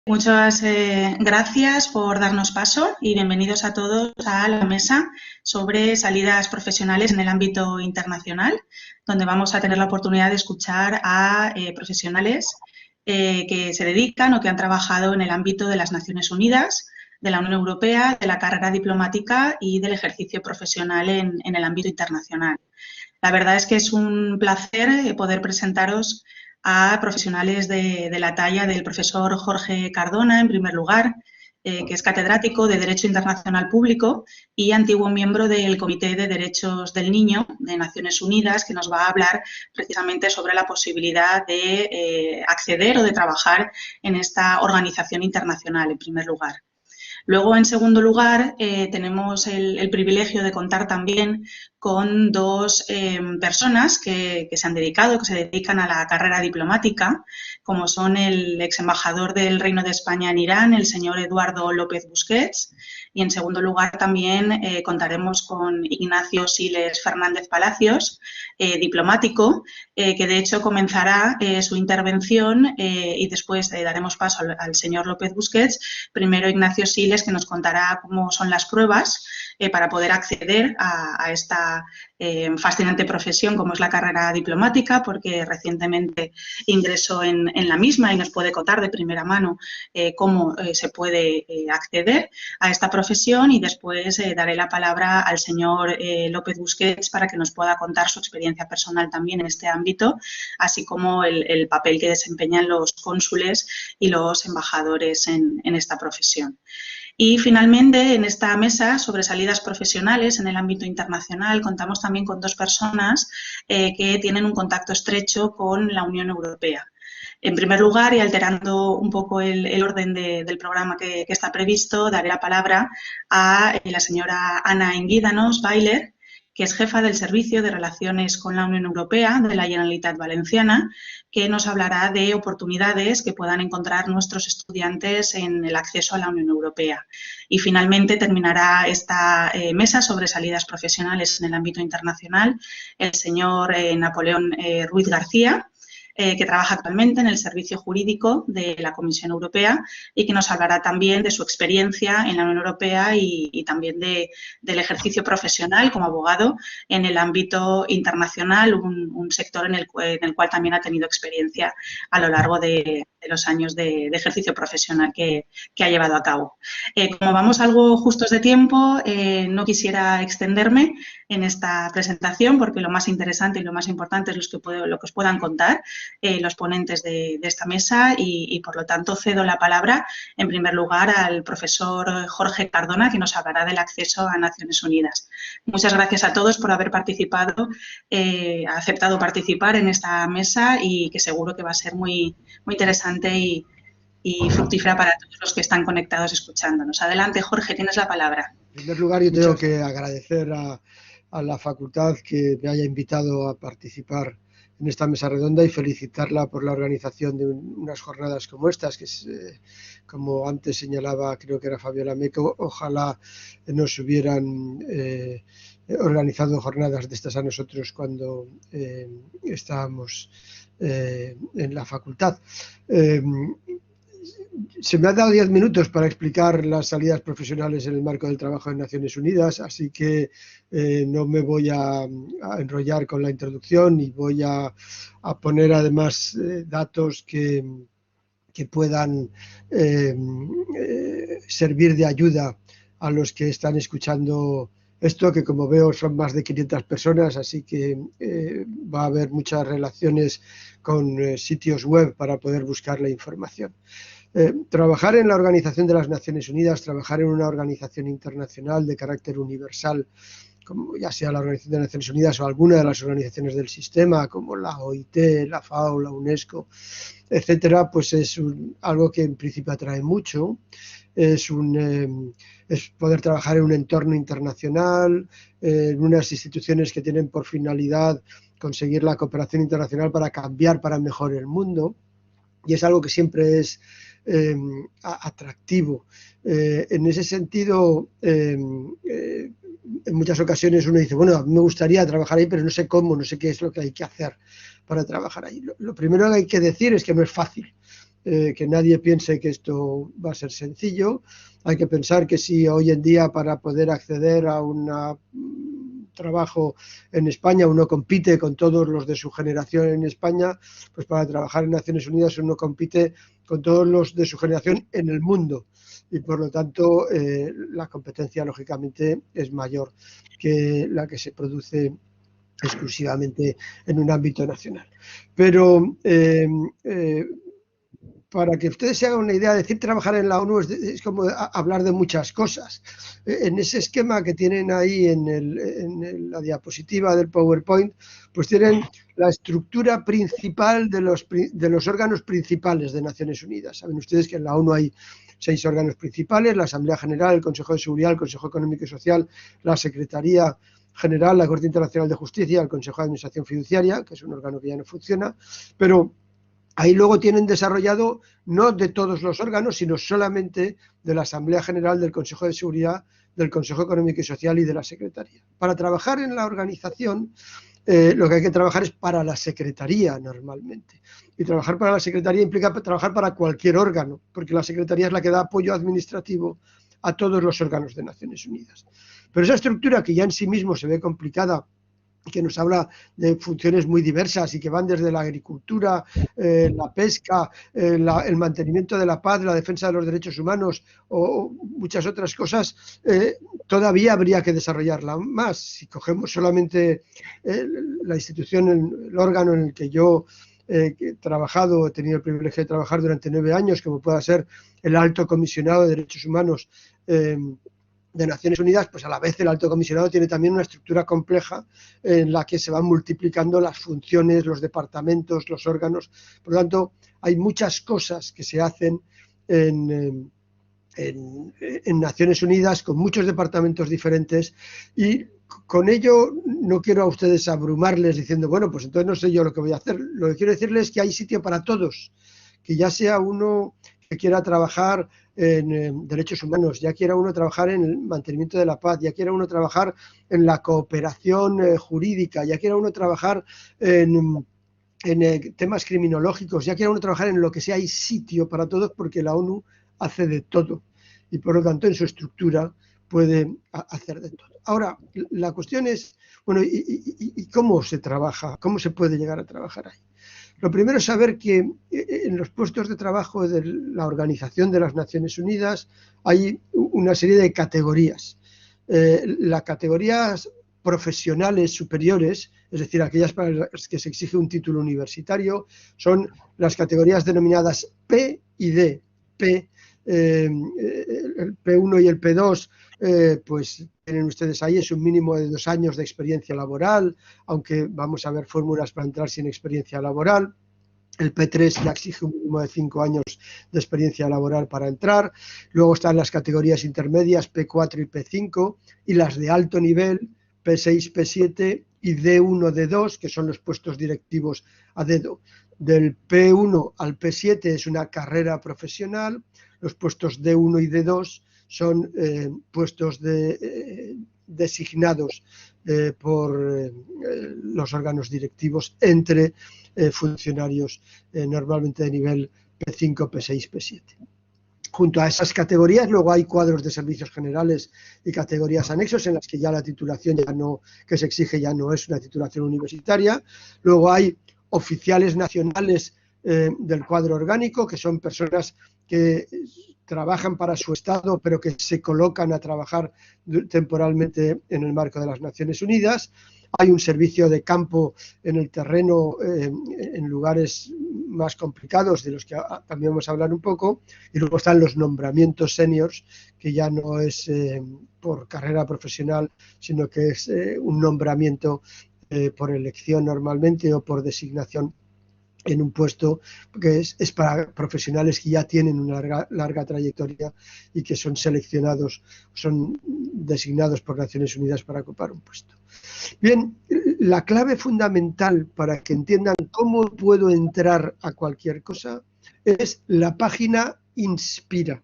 Muchas gracias por darnos paso y bienvenidos a todos a la mesa sobre salidas profesionales en el ámbito internacional, donde vamos a tener la oportunidad de escuchar a profesionales que se dedican o que han trabajado en el ámbito de las Naciones Unidas, de la Unión Europea, de la carrera diplomática y del ejercicio profesional en el ámbito internacional. La verdad es que es un placer poder presentaros a profesionales de la talla del profesor Jorge Cardona, en primer lugar, que es catedrático de Derecho Internacional Público y antiguo miembro del Comité de Derechos del Niño de Naciones Unidas, que nos va a hablar precisamente sobre la posibilidad de acceder o de trabajar en esta organización internacional, en primer lugar. Luego, en segundo lugar, tenemos el privilegio de contar también con dos personas que se han dedicado, que se dedican a la carrera diplomática, como son el ex embajador del Reino de España en Irán, el señor Eduardo López Busquets, y en segundo lugar también contaremos con Ignacio Siles Fernández Palacios, diplomático, que de hecho comenzará su intervención y después daremos paso al señor López Busquets. Primero Ignacio Siles, que nos contará cómo son las pruebas para poder acceder a esta fascinante profesión como es la carrera diplomática, porque recientemente ingresó en la misma y nos puede contar de primera mano cómo se puede acceder a esta profesión, y después daré la palabra al señor López Busquets para que nos pueda contar su experiencia personal también en este ámbito, así como el papel que desempeñan los cónsules y los embajadores en esta profesión. Y finalmente, en esta mesa sobre salidas profesionales en el ámbito internacional, contamos también con dos personas que tienen un contacto estrecho con la Unión Europea. En primer lugar, y alterando un poco el orden del programa que está previsto, daré la palabra a la señora Ana Enguídanos Bailer, que es jefa del Servicio de Relaciones con la Unión Europea de la Generalitat Valenciana, que nos hablará de oportunidades que puedan encontrar nuestros estudiantes en el acceso a la Unión Europea. Y finalmente terminará esta mesa sobre salidas profesionales en el ámbito internacional el señor Napoleón Ruiz García, que trabaja actualmente en el Servicio Jurídico de la Comisión Europea y que nos hablará también de su experiencia en la Unión Europea y también del ejercicio profesional como abogado en el ámbito internacional, un sector en el cual también ha tenido experiencia a lo largo de los años de ejercicio profesional que ha llevado a cabo. Como vamos algo justos de tiempo, no quisiera extenderme en esta presentación porque lo más interesante y lo más importante es lo que os puedan contar los ponentes de esta mesa y, por lo tanto, cedo la palabra, en primer lugar, al profesor Jorge Cardona, que nos hablará del acceso a Naciones Unidas. Muchas gracias a todos por haber participado, aceptado participar en esta mesa y que seguro que va a ser muy, muy interesante y fructífera para todos los que están conectados escuchándonos. Adelante, Jorge, tienes la palabra. En primer lugar, yo tengo que agradecer a la facultad que me haya invitado a participar en esta mesa redonda y felicitarla por la organización de unas jornadas como estas, que es, como antes señalaba, creo que era Fabiola Meco, ojalá nos hubieran organizado jornadas de estas a nosotros cuando estábamos en la facultad. Se me ha dado 10 minutos para explicar las salidas profesionales en el marco del trabajo en Naciones Unidas, así que no me voy a enrollar con la introducción y voy a poner además datos que puedan servir de ayuda a los que están escuchando esto, que como veo son más de 500 personas, así que va a haber muchas relaciones con sitios web para poder buscar la información. Trabajar en la Organización de las Naciones Unidas, trabajar en una organización internacional de carácter universal, como ya sea la Organización de las Naciones Unidas o alguna de las organizaciones del sistema, como la OIT, la FAO, la UNESCO, etcétera, pues es algo que en principio atrae mucho. Es poder trabajar en un entorno internacional, en unas instituciones que tienen por finalidad conseguir la cooperación internacional para cambiar para mejor el mundo, y es algo que siempre es atractivo. En ese sentido, en muchas ocasiones uno dice, bueno, a mí me gustaría trabajar ahí, pero no sé cómo, no sé qué es lo que hay que hacer para trabajar ahí. Lo primero que hay que decir es que no es fácil. que nadie piense que esto va a ser sencillo. Hay que pensar que si hoy en día para poder acceder a un trabajo en España uno compite con todos los de su generación en España, pues para trabajar en Naciones Unidas uno compite con todos los de su generación en el mundo y por lo tanto la competencia lógicamente es mayor que la que se produce exclusivamente en un ámbito nacional. Pero para que ustedes se hagan una idea, decir trabajar en la ONU es como hablar de muchas cosas. En ese esquema que tienen ahí en la diapositiva del PowerPoint, pues tienen la estructura principal de los órganos principales de Naciones Unidas. Saben ustedes que en la ONU hay 6 órganos principales: la Asamblea General, el Consejo de Seguridad, el Consejo Económico y Social, la Secretaría General, la Corte Internacional de Justicia, el Consejo de Administración Fiduciaria, que es un órgano que ya no funciona, pero ahí luego tienen desarrollado no de todos los órganos, sino solamente de la Asamblea General, del Consejo de Seguridad, del Consejo Económico y Social y de la Secretaría. Para trabajar en la organización, lo que hay que trabajar es para la Secretaría normalmente. Y trabajar para la Secretaría implica trabajar para cualquier órgano, porque la Secretaría es la que da apoyo administrativo a todos los órganos de Naciones Unidas. Pero esa estructura, que ya en sí mismo se ve complicada, que nos habla de funciones muy diversas y que van desde la agricultura, la pesca, el mantenimiento de la paz, la defensa de los derechos humanos o muchas otras cosas, todavía habría que desarrollarla más. Si cogemos solamente la institución, el órgano en el que yo he trabajado, he tenido el privilegio de trabajar durante 9 años, como pueda ser el Alto Comisionado de Derechos Humanos de Naciones Unidas, pues a la vez el Alto Comisionado tiene también una estructura compleja en la que se van multiplicando las funciones, los departamentos, los órganos. Por lo tanto, hay muchas cosas que se hacen en Naciones Unidas con muchos departamentos diferentes y con ello no quiero a ustedes abrumarles diciendo, bueno, pues entonces no sé yo lo que voy a hacer. Lo que quiero decirles es que hay sitio para todos, que ya sea uno que quiera trabajar en derechos humanos, ya quiera uno trabajar en el mantenimiento de la paz, ya quiera uno trabajar en la cooperación jurídica, ya quiera uno trabajar en temas criminológicos, ya quiera uno trabajar en lo que sea, hay sitio para todos porque la ONU hace de todo y por lo tanto en su estructura puede hacer de todo. Ahora, la cuestión es, bueno, ¿y cómo se trabaja? ¿Cómo se puede llegar a trabajar ahí? Lo primero es saber que en los puestos de trabajo de la Organización de las Naciones Unidas hay una serie de categorías. Las categorías profesionales superiores, es decir, aquellas para las que se exige un título universitario, son las categorías denominadas P y D. P, el P1 y el P2, pues tienen ustedes ahí, es un mínimo de 2 años de experiencia laboral, aunque vamos a ver fórmulas para entrar sin experiencia laboral. El P3 ya exige un mínimo de 5 años de experiencia laboral para entrar. Luego están las categorías intermedias P4 y P5 y las de alto nivel P6, P7 y D1, D2, que son los puestos directivos a dedo. Del P1 al P7 es una carrera profesional. Los puestos D1 y D2 son puestos designados por los órganos directivos entre funcionarios normalmente de nivel P5, P6, P7. Junto a esas categorías luego hay cuadros de servicios generales y categorías anexos en las que ya la titulación que se exige ya no es una titulación universitaria. Luego hay oficiales nacionales del cuadro orgánico, que son personas que trabajan para su Estado, pero que se colocan a trabajar temporalmente en el marco de las Naciones Unidas. Hay un servicio de campo en el terreno, en lugares más complicados, de los que también vamos a hablar un poco. Y luego están los nombramientos seniors, que ya no es por carrera profesional, sino que es un nombramiento por elección normalmente o por designación en un puesto que es para profesionales que ya tienen una larga trayectoria y que son seleccionados, son designados por Naciones Unidas para ocupar un puesto. Bien, la clave fundamental para que entiendan cómo puedo entrar a cualquier cosa es la página Inspira.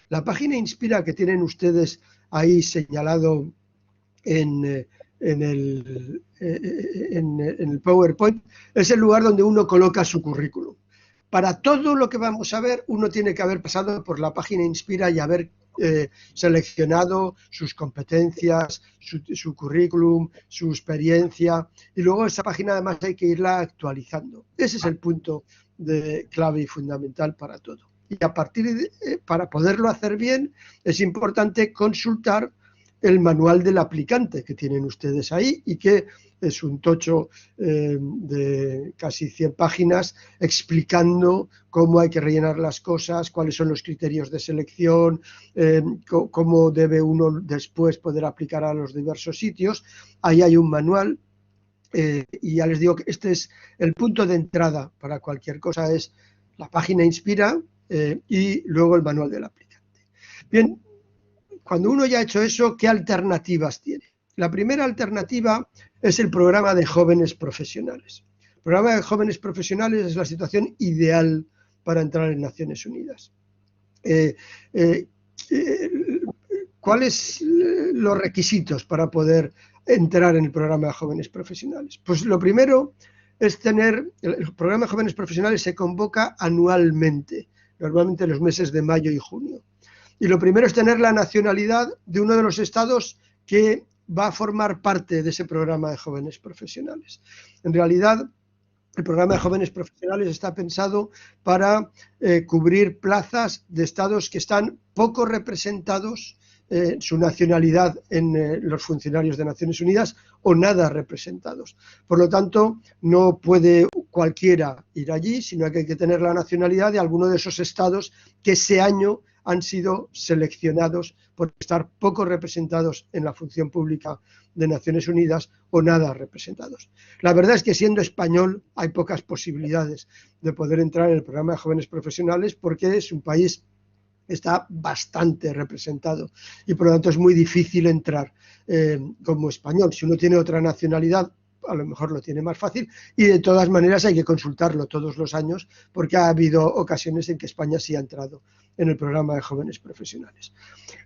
La página Inspira que tienen ustedes ahí señalado en el PowerPoint es el lugar donde uno coloca su currículum. Para todo lo que vamos a ver, uno tiene que haber pasado por la página Inspira y haber seleccionado sus competencias, su currículum, su experiencia, y luego esa página además hay que irla actualizando. Ese es el punto de clave y fundamental para todo. Y a partir de, para poderlo hacer bien, es importante consultar el manual del aplicante que tienen ustedes ahí y que es un tocho de casi 100 páginas explicando cómo hay que rellenar las cosas, cuáles son los criterios de selección, cómo debe uno después poder aplicar a los diversos sitios. Ahí hay un manual y ya les digo que este es el punto de entrada para cualquier cosa, es la página Inspira y luego el manual del aplicante. Bien, cuando uno ya ha hecho eso, ¿qué alternativas tiene? La primera alternativa es el programa de jóvenes profesionales. El programa de jóvenes profesionales es la situación ideal para entrar en Naciones Unidas. ¿Cuáles son los requisitos para poder entrar en el programa de jóvenes profesionales? Pues lo primero es tener, el programa de jóvenes profesionales se convoca anualmente, normalmente en los meses de mayo y junio. Y lo primero es tener la nacionalidad de uno de los estados que va a formar parte de ese programa de jóvenes profesionales. En realidad, el programa de jóvenes profesionales está pensado para cubrir plazas de estados que están poco representados su nacionalidad en los funcionarios de Naciones Unidas o nada representados. Por lo tanto, no puede cualquiera ir allí, sino que hay que tener la nacionalidad de alguno de esos estados que ese año han sido seleccionados por estar poco representados en la función pública de Naciones Unidas o nada representados. La verdad es que siendo español hay pocas posibilidades de poder entrar en el programa de jóvenes profesionales porque es un país que está bastante representado y por lo tanto es muy difícil entrar como español. Si uno tiene otra nacionalidad, a lo mejor lo tiene más fácil y de todas maneras hay que consultarlo todos los años porque ha habido ocasiones en que España sí ha entrado en el programa de jóvenes profesionales.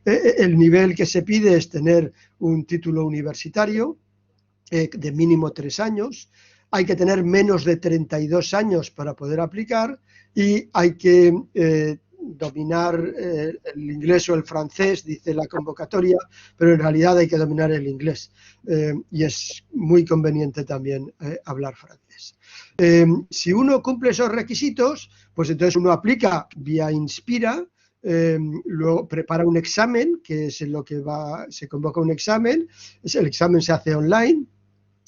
El nivel que se pide es tener un título universitario de mínimo 3 años, hay que tener menos de 32 años para poder aplicar y hay que dominar el inglés o el francés, dice la convocatoria, pero en realidad hay que dominar el inglés y es muy conveniente también hablar francés. Si uno cumple esos requisitos, pues entonces uno aplica vía Inspira, luego prepara un examen, que es en lo que se convoca un examen, el examen se hace online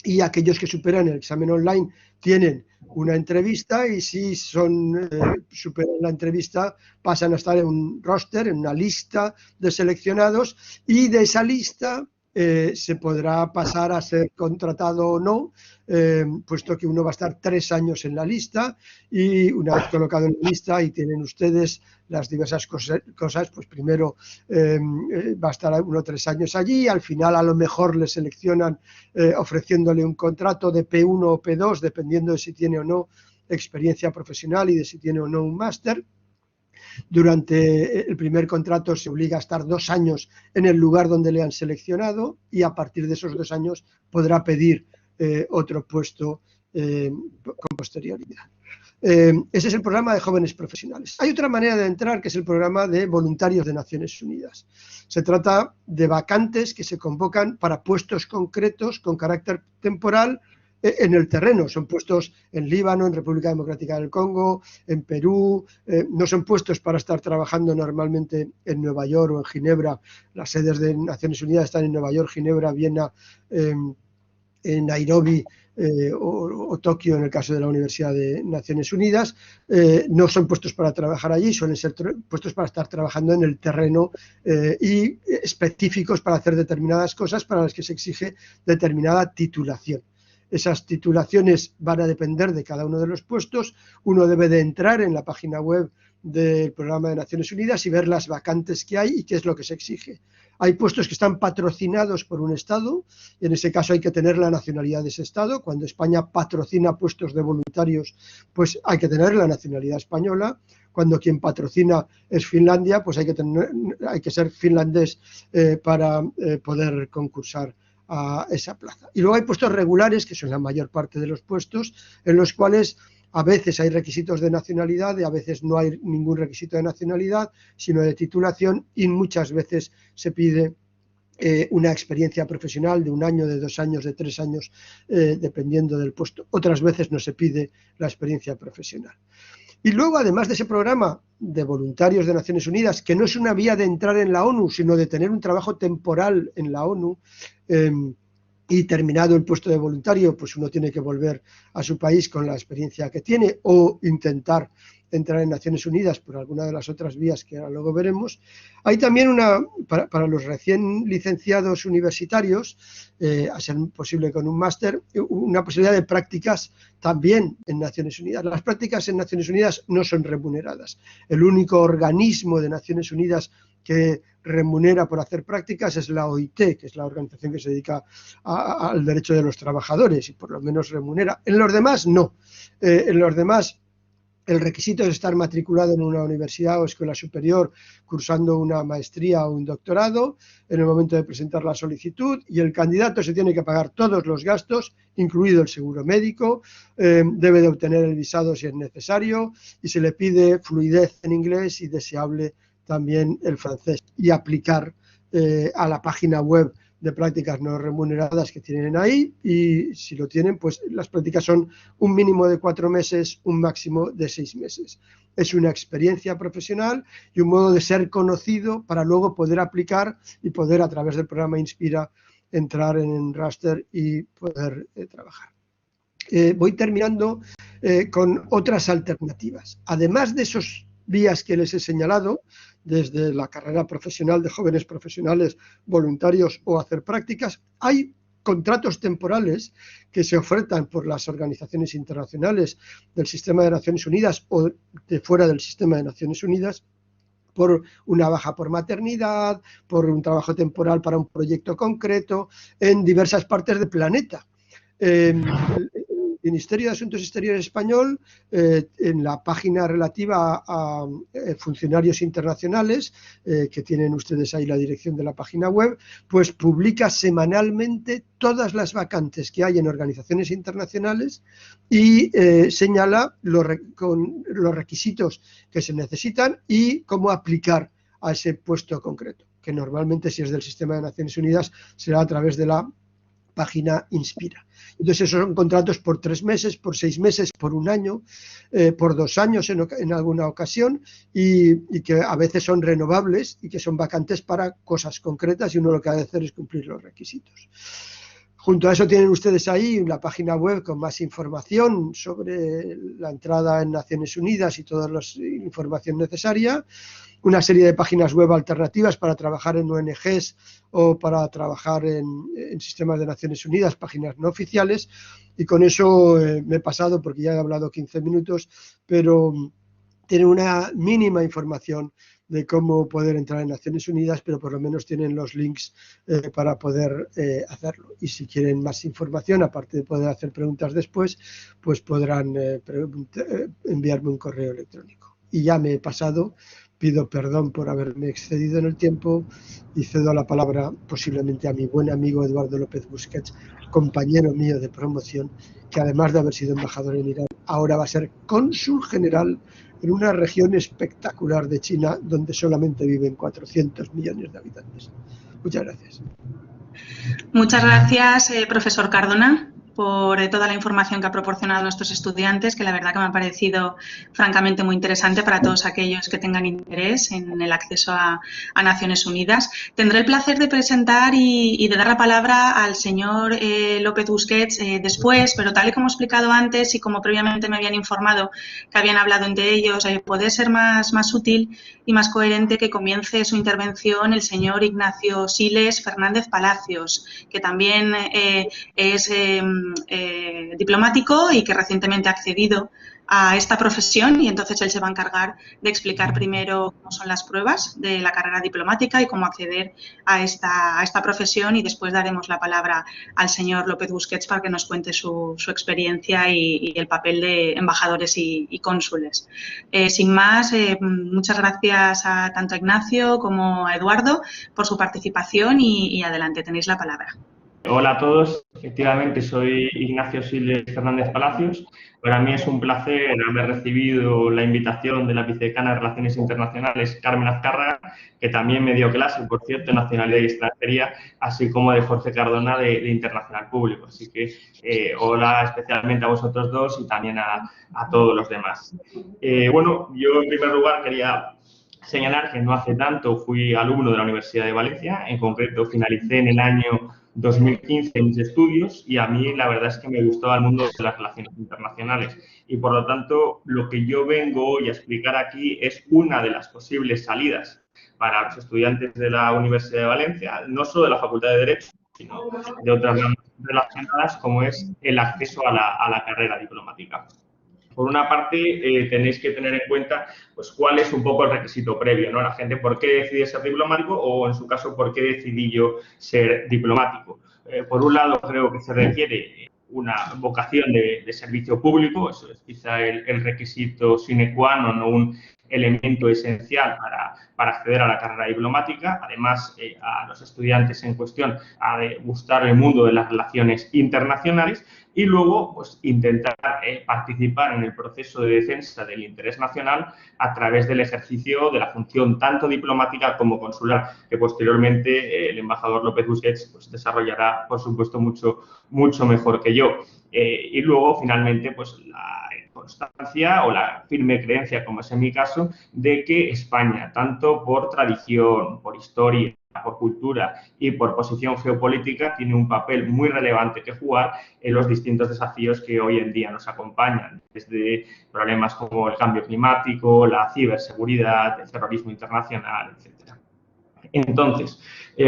y aquellos que superan el examen online tienen una entrevista y si superan la entrevista pasan a estar en un roster, en una lista de seleccionados y de esa lista se podrá pasar a ser contratado o no, puesto que uno va a estar 3 años en la lista y una vez colocado en la lista y tienen ustedes las diversas cosas, pues primero va a estar uno 3 años allí, al final a lo mejor le seleccionan ofreciéndole un contrato de P1 o P2, dependiendo de si tiene o no experiencia profesional y de si tiene o no un máster. Durante el primer contrato se obliga a estar 2 años en el lugar donde le han seleccionado y a partir de esos 2 años podrá pedir otro puesto con posterioridad. Ese es el programa de jóvenes profesionales. Hay otra manera de entrar que es el programa de voluntarios de Naciones Unidas. Se trata de vacantes que se convocan para puestos concretos con carácter temporal en el terreno. Son puestos en Líbano, en República Democrática del Congo, en Perú, no son puestos para estar trabajando normalmente en Nueva York o en Ginebra. Las sedes de Naciones Unidas están en Nueva York, Ginebra, Viena, en Nairobi o Tokio en el caso de la Universidad de Naciones Unidas. No son puestos para trabajar allí, suelen ser puestos para estar trabajando en el terreno y específicos para hacer determinadas cosas para las que se exige determinada titulación. Esas titulaciones van a depender de cada uno de los puestos. Uno debe de entrar en la página web del Programa de Naciones Unidas y ver las vacantes que hay y qué es lo que se exige. Hay puestos que están patrocinados por un Estado, y en ese caso hay que tener la nacionalidad de ese Estado. Cuando España patrocina puestos de voluntarios, pues hay que tener la nacionalidad española. Cuando quien patrocina es Finlandia, pues hay que ser finlandés para poder concursar a esa plaza. Y luego hay puestos regulares, que son la mayor parte de los puestos, en los cuales A veces hay requisitos de nacionalidad y a veces no hay ningún requisito de nacionalidad, sino de titulación, y muchas veces se pide una experiencia profesional de 1 año, de 2 años, de 3 años, dependiendo del puesto. Otras veces no se pide la experiencia profesional. Y luego, además de ese programa de voluntarios de Naciones Unidas, que no es una vía de entrar en la ONU, sino de tener un trabajo temporal en la ONU, y terminado el puesto de voluntario, pues uno tiene que volver a su país con la experiencia que tiene o intentar entrar en Naciones Unidas por alguna de las otras vías que ahora luego veremos. Hay también para los recién licenciados universitarios, a ser posible con un máster, una posibilidad de prácticas también en Naciones Unidas. Las prácticas en Naciones Unidas no son remuneradas. El único organismo de Naciones Unidas que remunera por hacer prácticas es la OIT, que es la organización que se dedica al derecho de los trabajadores, y por lo menos remunera. En los demás no. En los demás el requisito es estar matriculado en una universidad o escuela superior cursando una maestría o un doctorado en el momento de presentar la solicitud, y el candidato se tiene que pagar todos los gastos, incluido el seguro médico, debe de obtener el visado si es necesario, y se le pide fluidez en inglés y deseable también el francés, y aplicar a la página web de prácticas no remuneradas que tienen ahí, y si lo tienen, pues las prácticas son un mínimo de 4 meses, un máximo de 6 meses. Es una experiencia profesional y un modo de ser conocido para luego poder aplicar y poder, a través del programa Inspira, entrar en Raster y poder trabajar. Voy terminando con otras alternativas. Además de esos vías que les he señalado, desde la carrera profesional de jóvenes profesionales voluntarios o hacer prácticas, hay contratos temporales que se ofertan por las organizaciones internacionales del sistema de Naciones Unidas o de fuera del sistema de Naciones Unidas, por una baja por maternidad, por un trabajo temporal para un proyecto concreto, en diversas partes del planeta. El Ministerio de Asuntos Exteriores español, en la página relativa a funcionarios internacionales, que tienen ustedes ahí la dirección de la página web, pues publica semanalmente todas las vacantes que hay en organizaciones internacionales y señala con los requisitos que se necesitan y cómo aplicar a ese puesto concreto, que normalmente, si es del sistema de Naciones Unidas, será a través de la página Inspira. Entonces, esos son contratos por 3 meses, por 6 meses, por 1 año, por 2 años en alguna ocasión, y que a veces son renovables y que son vacantes para cosas concretas, y uno lo que ha de hacer es cumplir los requisitos. Junto a eso tienen ustedes ahí la página web con más información sobre la entrada en Naciones Unidas y toda la información necesaria, una serie de páginas web alternativas para trabajar en ONGs o para trabajar en sistemas de Naciones Unidas, páginas no oficiales, y con eso me he pasado porque ya he hablado 15 minutos, pero tienen una mínima información de cómo poder entrar en Naciones Unidas, pero por lo menos tienen los links para poder hacerlo. Y si quieren más información, aparte de poder hacer preguntas después, pues podrán enviarme un correo electrónico. Y ya me he pasado, pido perdón por haberme excedido en el tiempo y cedo la palabra posiblemente a mi buen amigo Eduardo López Busquets, compañero mío de promoción, que además de haber sido embajador en Irán, ahora va a ser cónsul general en una región espectacular de China donde solamente viven 400 millones de habitantes. Muchas gracias. Muchas gracias, profesor Cardona, por toda la información que ha proporcionado a nuestros estudiantes, que la verdad que me ha parecido francamente muy interesante para todos aquellos que tengan interés en el acceso a Naciones Unidas. Tendré el placer de presentar y de dar la palabra al señor López Busquets después, pero tal y como he explicado antes y como previamente me habían informado que habían hablado entre ellos, puede ser más útil y más coherente que comience su intervención el señor Ignacio Siles Fernández Palacios, que también es diplomático y que recientemente ha accedido a esta profesión, y entonces él se va a encargar de explicar primero cómo son las pruebas de la carrera diplomática y cómo acceder a esta profesión, y después daremos la palabra al señor López Busquets para que nos cuente su experiencia y el papel de embajadores y cónsules. Sin más, muchas gracias tanto a Ignacio como a Eduardo por su participación y adelante, tenéis la palabra. Hola a todos, efectivamente soy Ignacio Siles Fernández Palacios. Para mí es un placer haber recibido la invitación de la vicedecana de Relaciones Internacionales, Carmen Azcárraga, que también me dio clase, por cierto, en Nacionalidad y Extranjería, así como de Jorge Cardona de Internacional Público. Así que hola especialmente a vosotros dos y también a todos los demás. Bueno, yo en primer lugar quería señalar que no hace tanto fui alumno de la Universidad de Valencia, en concreto finalicé en el año 2015 mis estudios y a mí la verdad es que me gustaba el mundo de las relaciones internacionales y por lo tanto lo que yo vengo hoy a explicar aquí es una de las posibles salidas para los estudiantes de la Universidad de Valencia, no solo de la Facultad de Derecho, sino de otras ramas relacionadas como es el acceso a la carrera diplomática. Por una parte, tenéis que tener en cuenta pues, cuál es un poco el requisito previo, ¿no? La gente, ¿por qué decide ser diplomático? O, en su caso, ¿por qué decidí yo ser diplomático? Por un lado, creo que se requiere una vocación de servicio público, eso es quizá el requisito sine qua non, un elemento esencial para acceder a la carrera diplomática. Además, a los estudiantes en cuestión ha de gustar el mundo de las relaciones internacionales y luego pues, intentar participar en el proceso de defensa del interés nacional a través del ejercicio de la función tanto diplomática como consular, que posteriormente el embajador López Busquets pues, desarrollará, por supuesto, mucho mejor que yo. Y luego, finalmente, pues la constancia o la firme creencia, como es en mi caso, de que España, tanto por tradición, por historia, por cultura y por posición geopolítica, tiene un papel muy relevante que jugar en los distintos desafíos que hoy en día nos acompañan, desde problemas como el cambio climático, la ciberseguridad, el terrorismo internacional, etc. Entonces,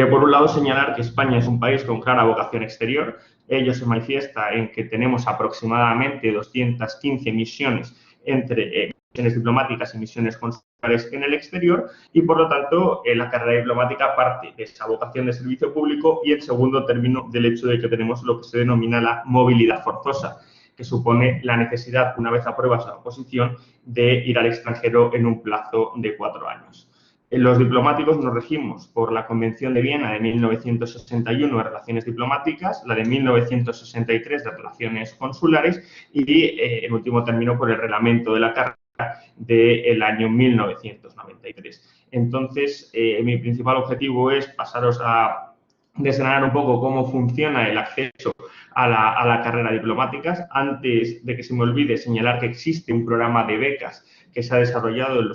por un lado, señalar que España es un país con clara vocación exterior. Ello se manifiesta en que tenemos aproximadamente 215 misiones entre misiones diplomáticas y misiones consulares en el exterior y, por lo tanto, la carrera diplomática parte de esa vocación de servicio público y, en segundo término, del hecho de que tenemos lo que se denomina la movilidad forzosa, que supone la necesidad, una vez apruebas la oposición, de ir al extranjero en un plazo de 4 años. Los diplomáticos nos regimos por la Convención de Viena de 1961 de Relaciones Diplomáticas, la de 1963 de Relaciones Consulares y, en último término, por el reglamento de la carrera del año 1993. Entonces, mi principal objetivo es pasaros a desgranar un poco cómo funciona el acceso a la carrera diplomática. Antes de que se me olvide señalar que existe un programa de becas que se ha desarrollado en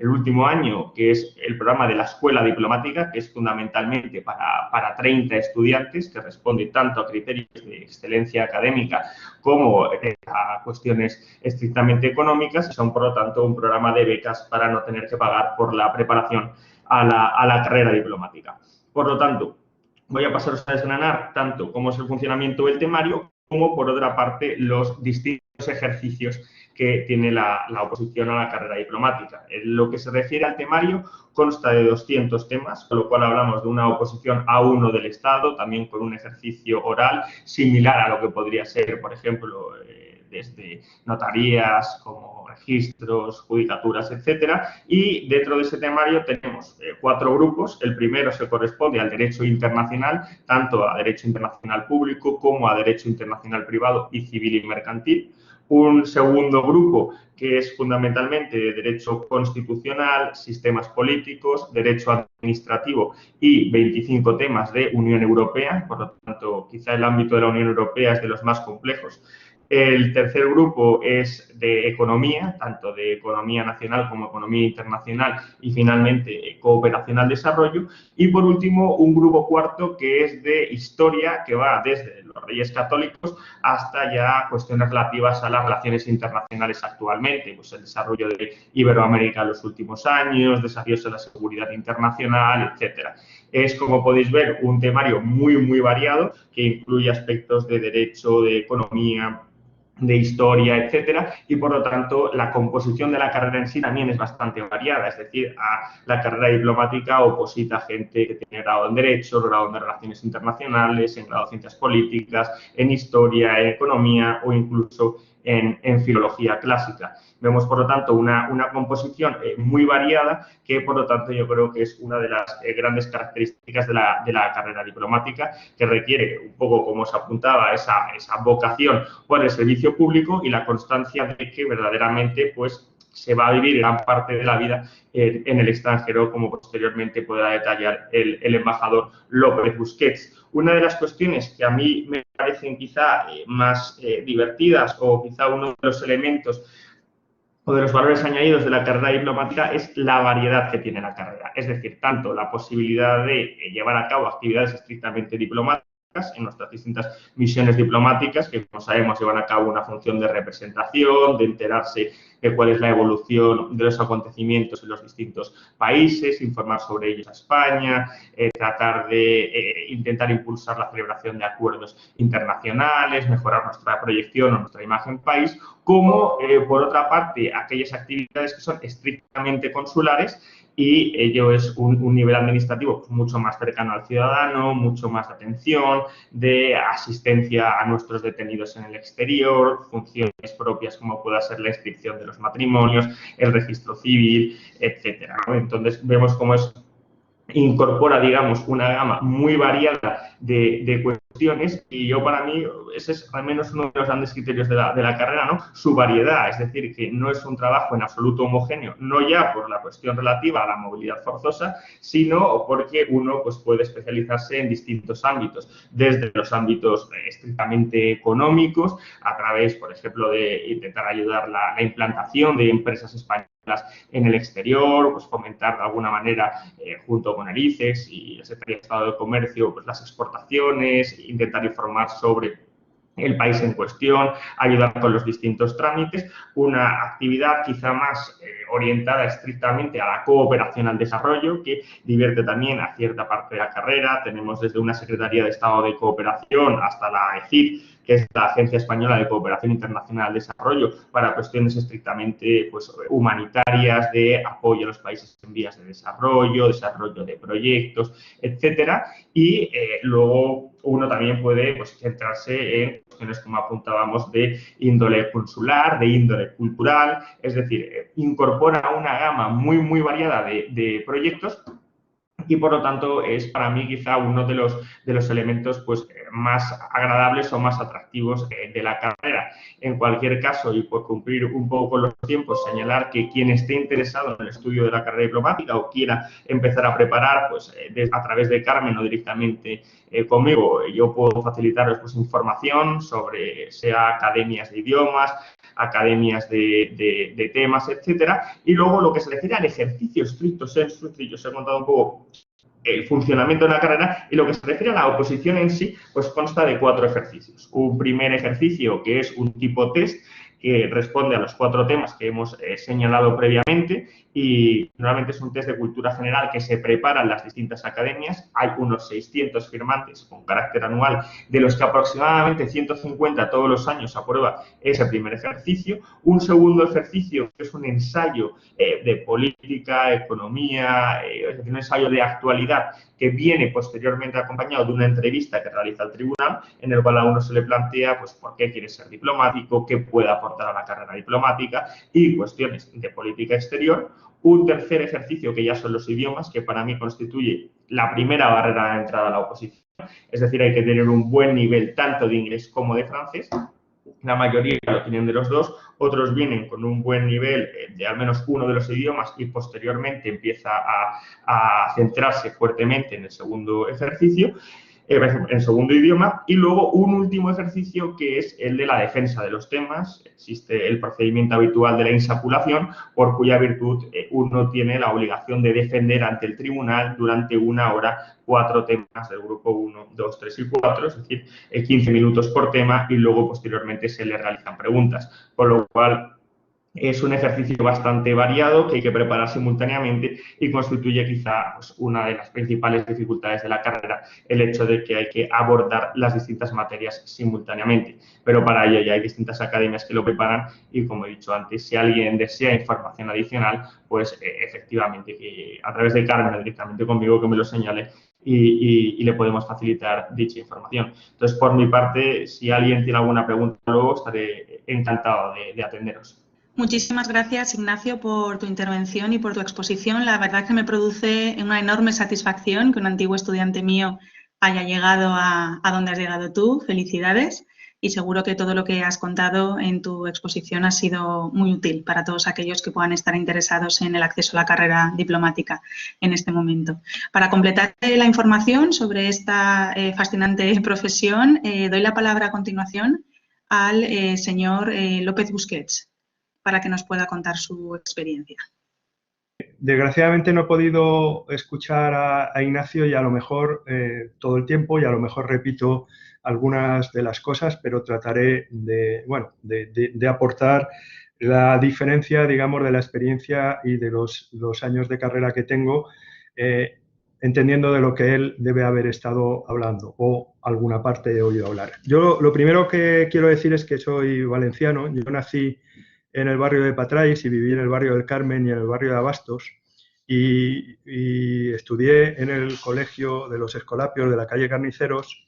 el último año, que es el programa de la Escuela Diplomática, que es fundamentalmente para 30 estudiantes, que responde tanto a criterios de excelencia académica como a cuestiones estrictamente económicas, y son, por lo tanto, un programa de becas para no tener que pagar por la preparación a la carrera diplomática. Por lo tanto, voy a pasaros a desgranar tanto cómo es el funcionamiento del temario, como, por otra parte, los distintos ejercicios que tiene la oposición a la carrera diplomática. En lo que se refiere al temario, consta de 200 temas, con lo cual hablamos de una oposición a uno del Estado, también con un ejercicio oral similar a lo que podría ser, por ejemplo, desde notarías, como registros, judicaturas, etcétera. Y dentro de ese temario tenemos 4 grupos. El primero se corresponde al derecho internacional, tanto a derecho internacional público como a derecho internacional privado y civil y mercantil. Un segundo grupo que es fundamentalmente de derecho constitucional, sistemas políticos, derecho administrativo y 25 temas de Unión Europea. Por lo tanto, quizá el ámbito de la Unión Europea es de los más complejos. El tercer grupo es de economía, tanto de economía nacional como economía internacional y, finalmente, cooperación al desarrollo. Y, por último, un grupo cuarto que es de historia, que va desde los Reyes Católicos hasta ya cuestiones relativas a las relaciones internacionales actualmente, pues el desarrollo de Iberoamérica en los últimos años, desafíos en la seguridad internacional, etcétera. Es, como podéis ver, un temario muy variado que incluye aspectos de derecho, de economía, de historia, etcétera, y por lo tanto la composición de la carrera en sí también es bastante variada, es decir, a la carrera diplomática oposita gente que tiene grado en Derecho, grado en Relaciones Internacionales, en grado de Ciencias Políticas, en Historia, en Economía o incluso en Filología Clásica. Vemos, por lo tanto, una composición muy variada que, por lo tanto, yo creo que es una de las grandes características de la carrera diplomática, que requiere, un poco como se apuntaba, esa vocación por el servicio público y la constancia de que verdaderamente pues, se va a vivir gran parte de la vida en el extranjero, como posteriormente podrá detallar el embajador López Busquets. Una de las cuestiones que a mí me parecen quizá más divertidas o quizá uno de los elementos o de los valores añadidos de la carrera diplomática es la variedad que tiene la carrera. Es decir, tanto la posibilidad de llevar a cabo actividades estrictamente diplomáticas en nuestras distintas misiones diplomáticas, que como sabemos llevan a cabo una función de representación, de enterarse de cuál es la evolución de los acontecimientos en los distintos países, informar sobre ellos a España, tratar de intentar impulsar la celebración de acuerdos internacionales, mejorar nuestra proyección o nuestra imagen país, como por otra parte aquellas actividades que son estrictamente consulares y ello es un nivel administrativo mucho más cercano al ciudadano, mucho más de atención, de asistencia a nuestros detenidos en el exterior, funciones propias como pueda ser la inscripción de los matrimonios, el registro civil, etcétera, ¿no? Entonces vemos cómo incorpora, digamos, una gama muy variada de cuestiones y yo para mí ese es al menos uno de los grandes criterios de la carrera, ¿no? Su variedad, es decir, que no es un trabajo en absoluto homogéneo, no ya por la cuestión relativa a la movilidad forzosa, sino porque uno pues, puede especializarse en distintos ámbitos, desde los ámbitos estrictamente económicos, a través, por ejemplo, de intentar ayudar la implantación de empresas españolas en el exterior, pues fomentar de alguna manera junto con el ICEX y la Secretaría de Estado de Comercio pues las exportaciones, intentar informar sobre el país en cuestión, ayudar con los distintos trámites, una actividad quizá más orientada estrictamente a la cooperación al desarrollo, que divierte también a cierta parte de la carrera. Tenemos desde una Secretaría de Estado de Cooperación hasta la EGID, que es la Agencia Española de Cooperación Internacional al Desarrollo, para cuestiones estrictamente pues, humanitarias, de apoyo a los países en vías de desarrollo de proyectos, etcétera. Y luego uno también puede pues, centrarse en cuestiones, como apuntábamos, de índole consular, de índole cultural, es decir, incorpora una gama muy variada de proyectos y, por lo tanto, es para mí quizá uno de los elementos pues, más agradables o más atractivos de la carrera. En cualquier caso, y por cumplir un poco con los tiempos, señalar que quien esté interesado en el estudio de la carrera diplomática o quiera empezar a preparar pues, a través de Carmen o directamente conmigo, yo puedo facilitaros pues, información sobre, sea academias de idiomas, academias de temas, etcétera. Y luego lo que se refiere al ejercicio estricto sensu, yo os he contado un poco el funcionamiento de la carrera y lo que se refiere a la oposición en sí, pues consta de 4 ejercicios. Un primer ejercicio que es un tipo test que responde a los 4 temas que hemos señalado previamente y normalmente es un test de cultura general que se prepara en las distintas academias. Hay unos 600 firmantes con carácter anual, de los que aproximadamente 150 todos los años aprueba ese primer ejercicio. Un segundo ejercicio que es un ensayo de política, economía, un ensayo de actualidad que viene posteriormente acompañado de una entrevista que realiza el tribunal, en el cual a uno se le plantea pues, por qué quiere ser diplomático, qué puede aportar a la carrera diplomática y cuestiones de política exterior. Un tercer ejercicio que ya son los idiomas, que para mí constituye la primera barrera de entrada a la oposición. Es decir, hay que tener un buen nivel tanto de inglés como de francés. La mayoría lo tienen de los dos, otros vienen con un buen nivel de al menos uno de los idiomas y posteriormente empieza a centrarse fuertemente en el segundo ejercicio, en segundo idioma, y luego un último ejercicio que es el de la defensa de los temas. Existe el procedimiento habitual de la insaculación, por cuya virtud uno tiene la obligación de defender ante el tribunal durante 1 hora 4 temas del grupo 1, 2, 3 y 4, es decir, 15 minutos por tema y luego posteriormente se le realizan preguntas, con lo cual Es un ejercicio bastante variado que hay que preparar simultáneamente y constituye quizá pues, una de las principales dificultades de la carrera, el hecho de que hay que abordar las distintas materias simultáneamente. Pero para ello ya hay distintas academias que lo preparan y, como he dicho antes, si alguien desea información adicional, pues efectivamente que a través de Carmen o directamente conmigo que me lo señale y le podemos facilitar dicha información. Entonces, por mi parte, si alguien tiene alguna pregunta luego, estaré encantado de atenderos. Muchísimas gracias, Ignacio, por tu intervención y por tu exposición. La verdad que me produce una enorme satisfacción que un antiguo estudiante mío haya llegado a donde has llegado tú. Felicidades. Y seguro que todo lo que has contado en tu exposición ha sido muy útil para todos aquellos que puedan estar interesados en el acceso a la carrera diplomática en este momento. Para completar la información sobre esta fascinante profesión, doy la palabra a continuación al señor López Busquets, para que nos pueda contar su experiencia. Desgraciadamente no he podido escuchar a Ignacio y a lo mejor todo el tiempo y a lo mejor repito algunas de las cosas, pero trataré de aportar la diferencia, digamos, de la experiencia y de los años de carrera que tengo, entendiendo de lo que él debe haber estado hablando o alguna parte he oído hablar. Yo lo primero que quiero decir es que soy valenciano. Yo nací en el barrio de Patrais y viví en el barrio del Carmen y en el barrio de Abastos y estudié en el colegio de los Escolapios de la calle Carniceros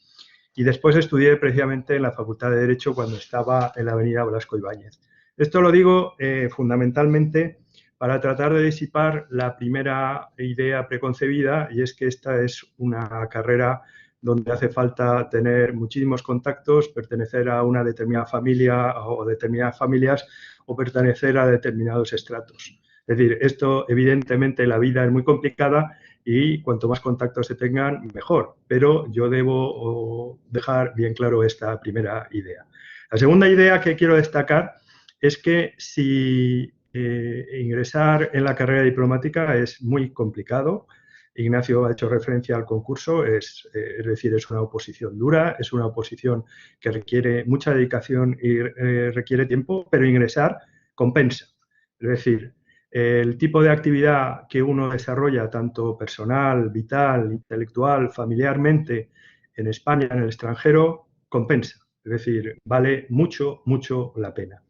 y después estudié precisamente en la Facultad de Derecho cuando estaba en la avenida Blasco Ibáñez. Esto lo digo fundamentalmente para tratar de disipar la primera idea preconcebida, y es que esta es una carrera donde hace falta tener muchísimos contactos, pertenecer a una determinada familia o determinadas familias o pertenecer a determinados estratos. Es decir, esto evidentemente la vida es muy complicada y cuanto más contactos se tengan, mejor. Pero yo debo dejar bien claro esta primera idea. La segunda idea que quiero destacar es que si ingresar en la carrera diplomática es muy complicado. Ignacio ha hecho referencia al concurso, es decir, es una oposición dura, es una oposición que requiere mucha dedicación y requiere tiempo, pero ingresar compensa. Es decir, el tipo de actividad que uno desarrolla, tanto personal, vital, intelectual, familiarmente, en España, en el extranjero, compensa. Es decir, vale mucho, mucho la pena.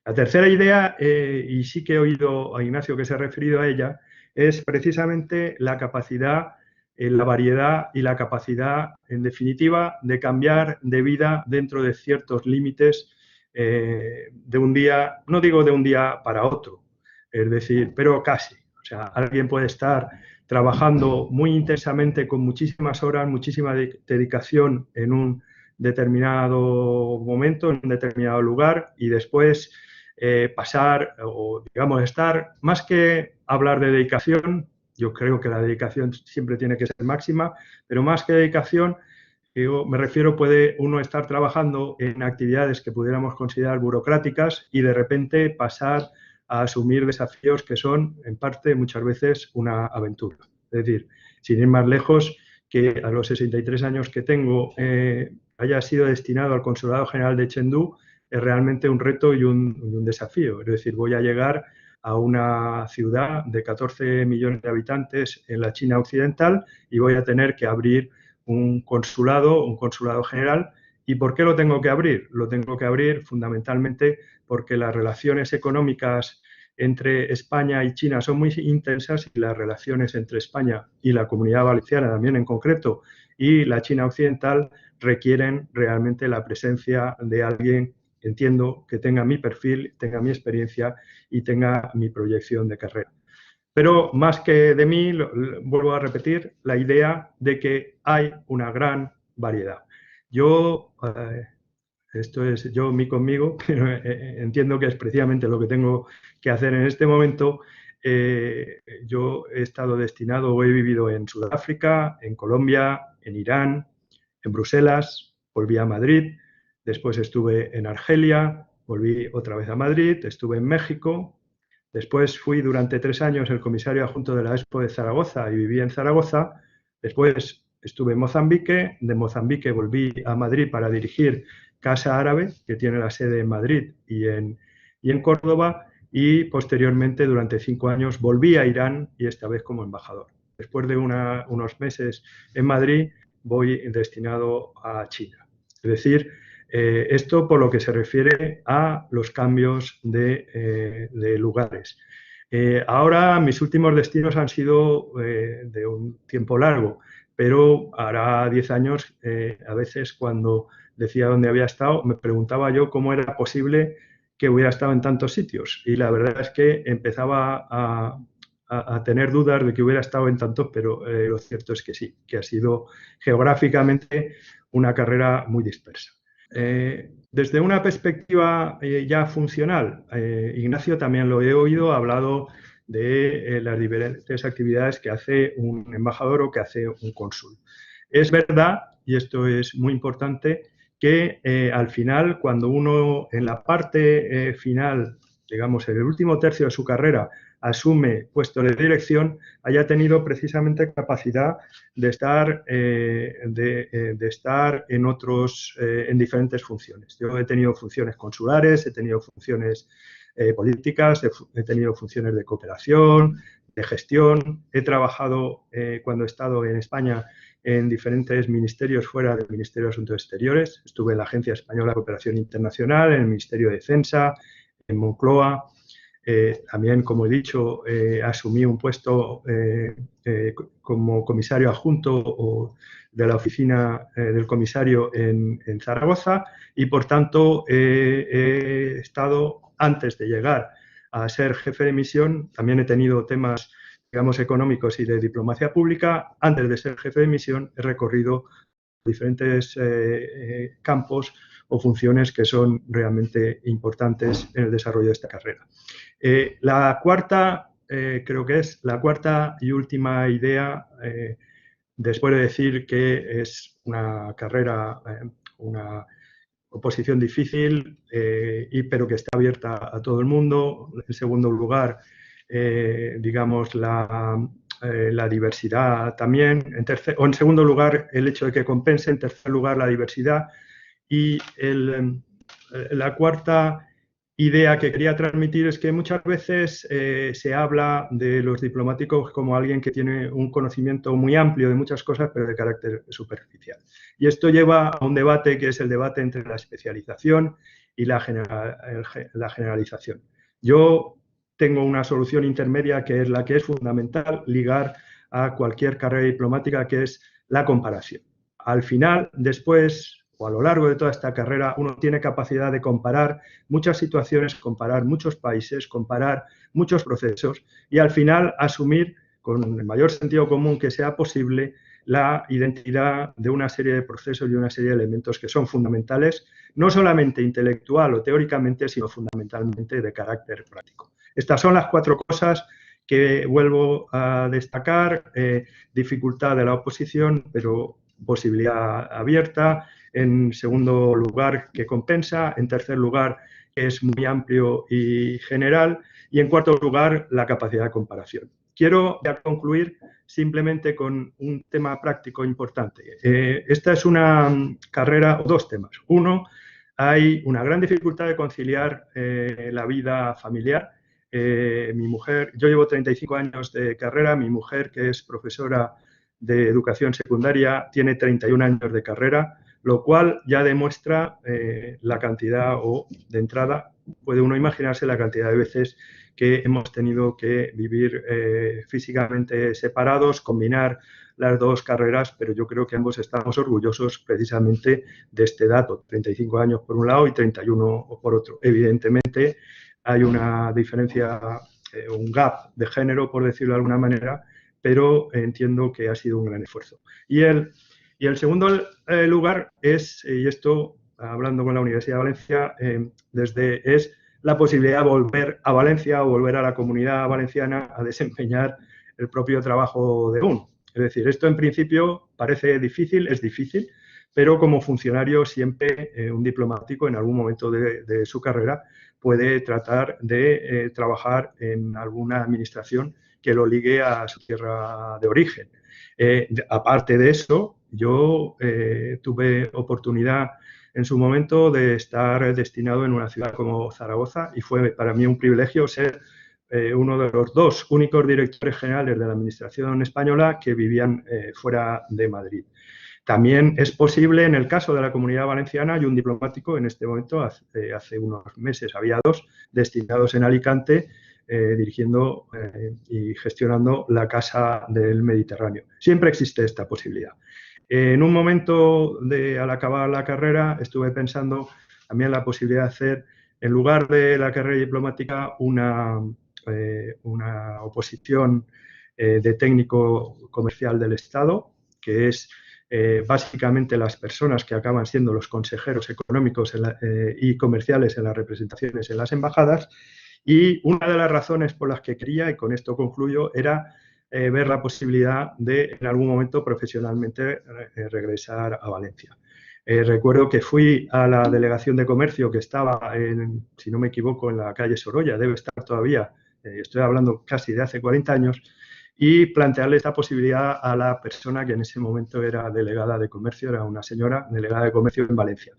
La tercera idea, y sí que he oído a Ignacio que se ha referido a ella, es precisamente la capacidad, la variedad y la capacidad, en definitiva, de cambiar de vida dentro de ciertos límites de un día, no digo de un día para otro, es decir, pero casi. O sea, alguien puede estar trabajando muy intensamente con muchísimas horas, muchísima dedicación en un determinado momento, en un determinado lugar y después pasar o, digamos, estar, más que hablar de dedicación, yo creo que la dedicación siempre tiene que ser máxima, pero más que dedicación, yo me refiero, puede uno estar trabajando en actividades que pudiéramos considerar burocráticas y de repente pasar a asumir desafíos que son, en parte, muchas veces una aventura. Es decir, sin ir más lejos, que a los 63 años que tengo haya sido destinado al Consulado General de Chengdu es realmente un reto y un desafío. Es decir, voy a llegar a una ciudad de 14 millones de habitantes en la China occidental y voy a tener que abrir un consulado general. ¿Y por qué lo tengo que abrir? Lo tengo que abrir fundamentalmente porque las relaciones económicas entre España y China son muy intensas y las relaciones entre España y la Comunidad Valenciana también en concreto y la China occidental requieren realmente la presencia de alguien, entiendo, que tenga mi perfil, tenga mi experiencia y tenga mi proyección de carrera. Pero más que de mí, vuelvo a repetir, la idea de que hay una gran variedad. Yo, esto es yo, mí conmigo, pero entiendo que es precisamente lo que tengo que hacer en este momento. Yo he estado destinado o he vivido en Sudáfrica, en Colombia, en Irán, en Bruselas, volví a Madrid, después estuve en Argelia, volví otra vez a Madrid, estuve en México. Después fui durante 3 años el comisario adjunto de la Expo de Zaragoza y viví en Zaragoza. Después estuve en Mozambique. De Mozambique volví a Madrid para dirigir Casa Árabe, que tiene la sede en Madrid y en Córdoba. y posteriormente durante 5 años volví a Irán y esta vez como embajador. Después de unos meses en Madrid voy destinado a China. Es decir, esto por lo que se refiere a los cambios de lugares. Ahora mis últimos destinos han sido de un tiempo largo, pero hará 10 años, a veces cuando decía dónde había estado, me preguntaba yo cómo era posible que hubiera estado en tantos sitios. Y la verdad es que empezaba a tener dudas de que hubiera estado en tantos, pero lo cierto es que sí, que ha sido geográficamente una carrera muy dispersa. Desde una perspectiva ya funcional, Ignacio también lo he oído, ha hablado de las diferentes actividades que hace un embajador o que hace un cónsul. Es verdad, y esto es muy importante, que al final, cuando uno en la parte final, digamos, en el último tercio de su carrera, asume puesto de dirección, haya tenido precisamente capacidad de estar, en diferentes funciones. Yo he tenido funciones consulares, he tenido funciones políticas, he tenido funciones de cooperación, de gestión, he trabajado cuando he estado en España en diferentes ministerios fuera del Ministerio de Asuntos Exteriores. Estuve en la Agencia Española de Cooperación Internacional, en el Ministerio de Defensa, en Moncloa. También, como he dicho, asumí un puesto como comisario adjunto de la oficina del comisario en Zaragoza y, por tanto, he estado, antes de llegar a ser jefe de misión, también he tenido temas, digamos, económicos y de diplomacia pública. Antes de ser jefe de misión he recorrido diferentes campos o funciones que son realmente importantes en el desarrollo de esta carrera. La cuarta, creo que es la cuarta y última idea, después de decir que es una carrera, una oposición difícil, pero que está abierta a todo el mundo. En segundo lugar, digamos, la diversidad también. En segundo lugar, el hecho de que compense. En tercer lugar, la diversidad. Y la cuarta idea que quería transmitir es que muchas veces se habla de los diplomáticos como alguien que tiene un conocimiento muy amplio de muchas cosas, pero de carácter superficial. Y esto lleva a un debate que es el debate entre la especialización y la generalización. Yo tengo una solución intermedia que es la que es fundamental ligar a cualquier carrera diplomática, que es la comparación. Al final, después, o a lo largo de toda esta carrera, uno tiene capacidad de comparar muchas situaciones, comparar muchos países, comparar muchos procesos y al final asumir con el mayor sentido común que sea posible la identidad de una serie de procesos y una serie de elementos que son fundamentales, no solamente intelectual o teóricamente, sino fundamentalmente de carácter práctico. Estas son las 4 cosas que vuelvo a destacar: dificultad de la oposición, pero posibilidad abierta. En segundo lugar, que compensa. En tercer lugar, que es muy amplio y general. Y en cuarto lugar, la capacidad de comparación. Quiero ya concluir simplemente con un tema práctico importante. Esta es una carrera, o 2 temas. Uno, hay una gran dificultad de conciliar la vida familiar. Mi mujer, yo llevo 35 años de carrera, mi mujer, que es profesora de educación secundaria, tiene 31 años de carrera, lo cual ya demuestra la cantidad, o de entrada puede uno imaginarse la cantidad de veces que hemos tenido que vivir físicamente separados, combinar las 2 carreras, pero yo creo que ambos estamos orgullosos precisamente de este dato: 35 años por un lado y 31 por otro. Evidentemente hay una diferencia, un gap de género, por decirlo de alguna manera, pero entiendo que ha sido un gran esfuerzo. Y el segundo lugar es, y esto hablando con la Universidad de Valencia, es la posibilidad de volver a Valencia o volver a la Comunidad Valenciana a desempeñar el propio trabajo de uno. Es decir, esto en principio parece difícil, es difícil, pero como funcionario siempre un diplomático en algún momento de su carrera puede tratar de trabajar en alguna administración que lo ligue a su tierra de origen. Aparte de eso, yo tuve oportunidad en su momento de estar destinado en una ciudad como Zaragoza y fue para mí un privilegio ser uno de los dos únicos directores generales de la Administración española que vivían fuera de Madrid. También es posible, en el caso de la Comunidad Valenciana, hay un diplomático en este momento, hace unos meses había dos, destinados en Alicante, dirigiendo y gestionando la Casa del Mediterráneo. Siempre existe esta posibilidad. En un momento al acabar la carrera estuve pensando también la posibilidad de hacer, en lugar de la carrera diplomática, una oposición de técnico comercial del Estado, que es básicamente las personas que acaban siendo los consejeros económicos y comerciales en las representaciones en las embajadas. Y una de las razones por las que quería, y con esto concluyo, era ver la posibilidad de en algún momento profesionalmente regresar a Valencia. Recuerdo que fui a la delegación de comercio que estaba, si no me equivoco, en la calle Sorolla, debe estar todavía, estoy hablando casi de hace 40 años, y plantearle esta posibilidad a la persona que en ese momento era delegada de comercio, era una señora delegada de comercio en Valencia.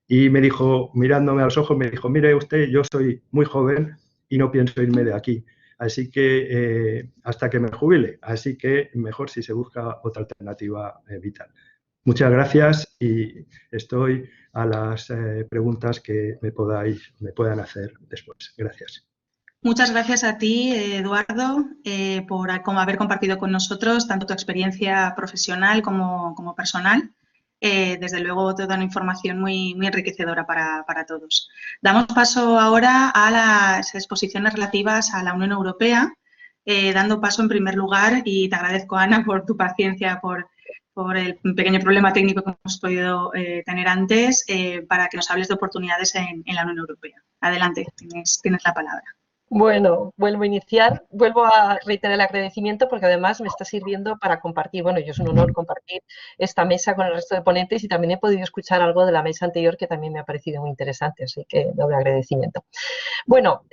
Y me dijo, mirándome a los ojos, me dijo, mire usted, yo soy muy joven y no pienso irme de aquí, así que hasta que me jubile, así que mejor si se busca otra alternativa vital. Muchas gracias y estoy a las preguntas que me puedan hacer después. Gracias. Muchas gracias a ti, Eduardo, por haber compartido con nosotros tanto tu experiencia profesional como personal. Desde luego, toda una información muy enriquecedora para todos. Damos paso ahora a las exposiciones relativas a la Unión Europea, dando paso en primer lugar, y te agradezco, Ana, por tu paciencia, por el pequeño problema técnico que hemos podido tener antes, para que nos hables de oportunidades en la Unión Europea. Adelante, tienes la palabra. Bueno, vuelvo a reiterar el agradecimiento porque además me está sirviendo para compartir, bueno, yo es un honor compartir esta mesa con el resto de ponentes y también he podido escuchar algo de la mesa anterior que también me ha parecido muy interesante, así que doble agradecimiento. Bueno,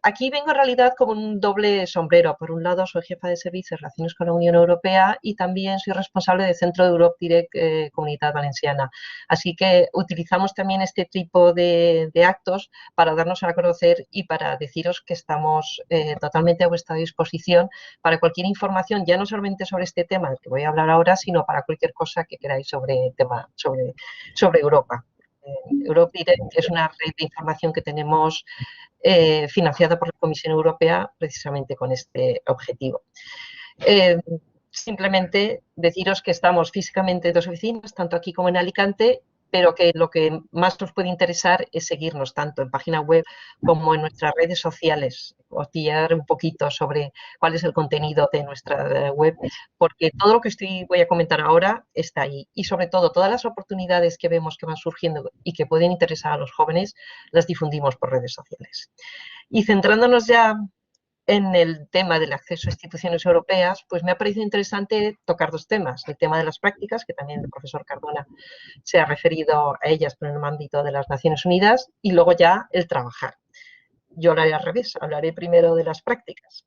aquí vengo en realidad como un doble sombrero. Por un lado, soy jefa de servicios de relaciones con la Unión Europea y también soy responsable del Centro de Europe Direct Comunidad Valenciana. Así que utilizamos también este tipo de actos para darnos a conocer y para deciros que estamos totalmente a vuestra disposición para cualquier información, ya no solamente sobre este tema del que voy a hablar ahora, sino para cualquier cosa que queráis sobre Europa. Europe Direct es una red de información que tenemos financiada por la Comisión Europea precisamente con este objetivo. Simplemente deciros que estamos físicamente en dos oficinas, tanto aquí como en Alicante, pero que lo que más nos puede interesar es seguirnos tanto en página web como en nuestras redes sociales, os guiar un poquito sobre cuál es el contenido de nuestra web, porque todo lo que voy a comentar ahora está ahí y sobre todo todas las oportunidades que vemos que van surgiendo y que pueden interesar a los jóvenes las difundimos por redes sociales. Y centrándonos ya en el tema del acceso a instituciones europeas, pues me ha parecido interesante tocar dos temas. El tema de las prácticas, que también el profesor Cardona se ha referido a ellas en el ámbito de las Naciones Unidas, y luego ya el trabajar. Yo hablaré al revés, hablaré primero de las prácticas.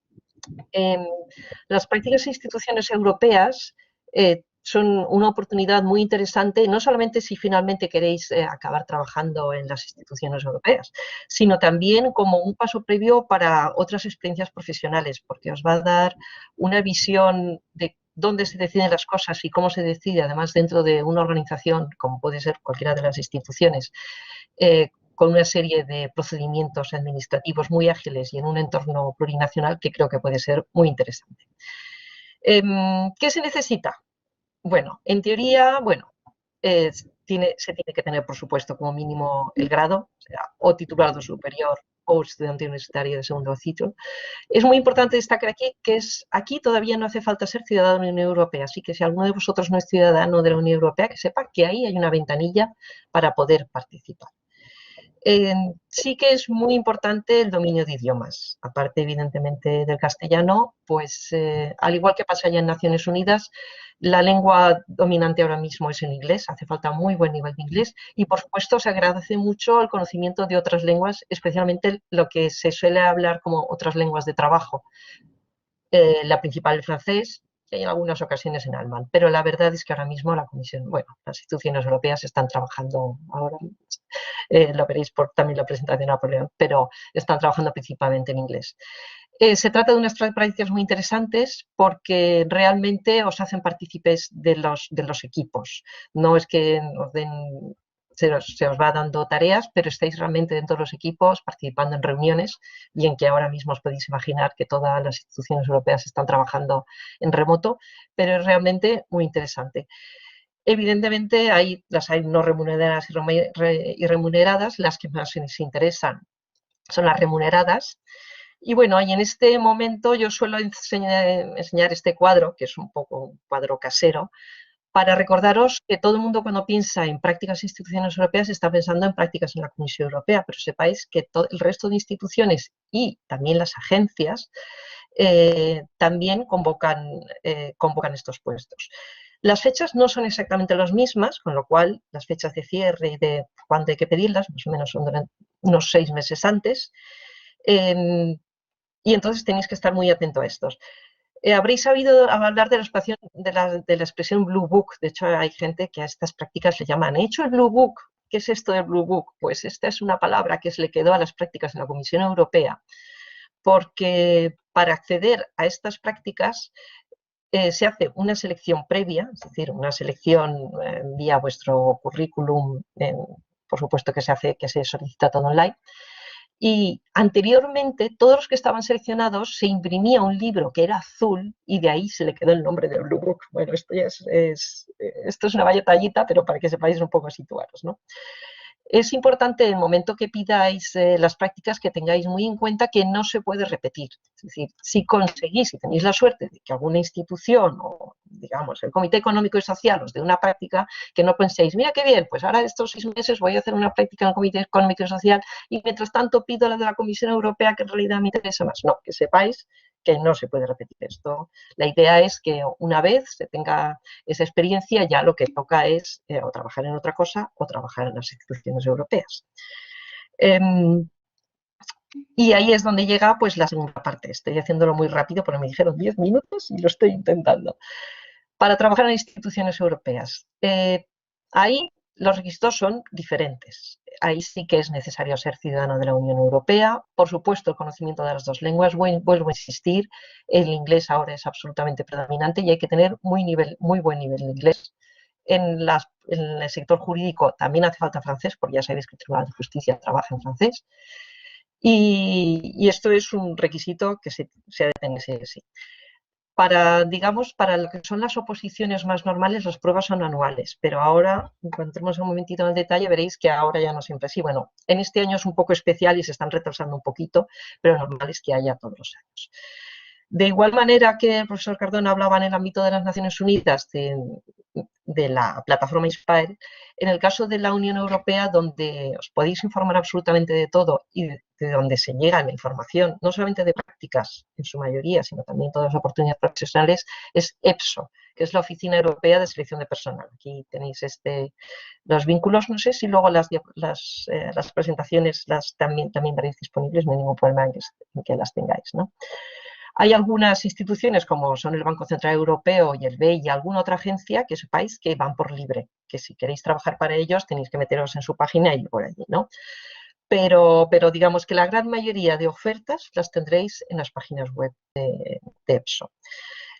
Las prácticas en instituciones europeas son una oportunidad muy interesante, no solamente si finalmente queréis acabar trabajando en las instituciones europeas, sino también como un paso previo para otras experiencias profesionales, porque os va a dar una visión de dónde se deciden las cosas y cómo se decide, además dentro de una organización, como puede ser cualquiera de las instituciones, con una serie de procedimientos administrativos muy ágiles y en un entorno plurinacional que creo que puede ser muy interesante. ¿Qué se necesita? Bueno, en teoría, se tiene que tener, por supuesto, como mínimo el grado, o titulado superior o estudiante universitario de segundo ciclo. Es muy importante destacar aquí que aquí todavía no hace falta ser ciudadano de la Unión Europea, así que si alguno de vosotros no es ciudadano de la Unión Europea, que sepa que ahí hay una ventanilla para poder participar. Sí que es muy importante el dominio de idiomas, aparte evidentemente del castellano, pues al igual que pasa ya en Naciones Unidas, la lengua dominante ahora mismo es el inglés, hace falta muy buen nivel de inglés y por supuesto se agradece mucho el conocimiento de otras lenguas, especialmente lo que se suele hablar como otras lenguas de trabajo. La principal, el francés, y hay en algunas ocasiones en alemán. Pero la verdad es que ahora mismo la Comisión, bueno, las instituciones europeas están trabajando ahora, lo veréis por también la presentación de Napoleón, pero están trabajando principalmente en inglés. Se trata de unas prácticas muy interesantes porque realmente os hacen partícipes de los equipos. No es que os den, se os va dando tareas, pero estáis realmente dentro de los equipos participando en reuniones, y en que ahora mismo os podéis imaginar que todas las instituciones europeas están trabajando en remoto, pero es realmente muy interesante. Evidentemente las hay no remuneradas y remuneradas. Las que más os interesan son las remuneradas. Y bueno, y en este momento yo suelo enseñar este cuadro, que es un poco un cuadro casero, para recordaros que todo el mundo, cuando piensa en prácticas e instituciones europeas, está pensando en prácticas en la Comisión Europea, pero sepáis que todo el resto de instituciones y también las agencias también convocan estos puestos. Las fechas no son exactamente las mismas, con lo cual las fechas de cierre y de cuándo hay que pedirlas, más o menos son durante unos 6 meses antes. Y entonces tenéis que estar muy atento a estos. Habréis oído hablar de la expresión Blue Book. De hecho, hay gente que a estas prácticas le llaman, ¿he hecho el Blue Book? ¿Qué es esto del Blue Book? Pues esta es una palabra que se le quedó a las prácticas en la Comisión Europea, porque para acceder a estas prácticas se hace una selección previa, es decir, una selección vía vuestro currículum, por supuesto que se solicita todo online. Y anteriormente, todos los que estaban seleccionados, se imprimía un libro que era azul y de ahí se le quedó el nombre del Blue Book. Bueno, esto es una batallita, pero para que sepáis un poco situaros, ¿no? Es importante, en el momento que pidáis las prácticas, que tengáis muy en cuenta que no se puede repetir. Es decir, si conseguís, si tenéis la suerte de que alguna institución o, digamos, el Comité Económico y Social os dé una práctica, que no penséis, mira qué bien, pues ahora estos 6 meses voy a hacer una práctica en el Comité Económico y Social y mientras tanto pido la de la Comisión Europea, que en realidad me interesa más. No, que sepáis que no se puede repetir esto. La idea es que una vez se tenga esa experiencia, ya lo que toca es o trabajar en otra cosa o trabajar en las instituciones europeas. Y ahí es donde llega pues la segunda parte. Estoy haciéndolo muy rápido porque me dijeron 10 minutos y lo estoy intentando. Para trabajar en instituciones europeas. Ahí los requisitos son diferentes. Ahí sí que es necesario ser ciudadano de la Unión Europea. Por supuesto, el conocimiento de las 2 lenguas. Vuelvo a insistir, el inglés ahora es absolutamente predominante y hay que tener muy buen nivel de inglés. En el sector jurídico también hace falta francés, porque ya sabéis que el Tribunal de Justicia trabaja en francés. Y esto es un requisito que se ha de tener sí. Para lo que son las oposiciones más normales, las pruebas son anuales, pero ahora, cuando entremos un momentito en el detalle, veréis que ahora ya no siempre sí. Bueno, en este año es un poco especial y se están retrasando un poquito, pero normal es que haya todos los años. De igual manera que el profesor Cardona hablaba en el ámbito de las Naciones Unidas de la plataforma Inspire, en el caso de la Unión Europea, donde os podéis informar absolutamente de todo y de donde se llega la información, no solamente de prácticas en su mayoría, sino también todas las oportunidades profesionales, es EPSO, que es la Oficina Europea de Selección de Personal. Aquí tenéis los vínculos, no sé si luego las presentaciones también veréis disponibles, no hay ningún problema en que las tengáis, ¿no? Hay algunas instituciones, como son el Banco Central Europeo y el BEI y alguna otra agencia, que sepáis que van por libre, que si queréis trabajar para ellos tenéis que meteros en su página y por allí, ¿no? Pero digamos que la gran mayoría de ofertas las tendréis en las páginas web de EPSO.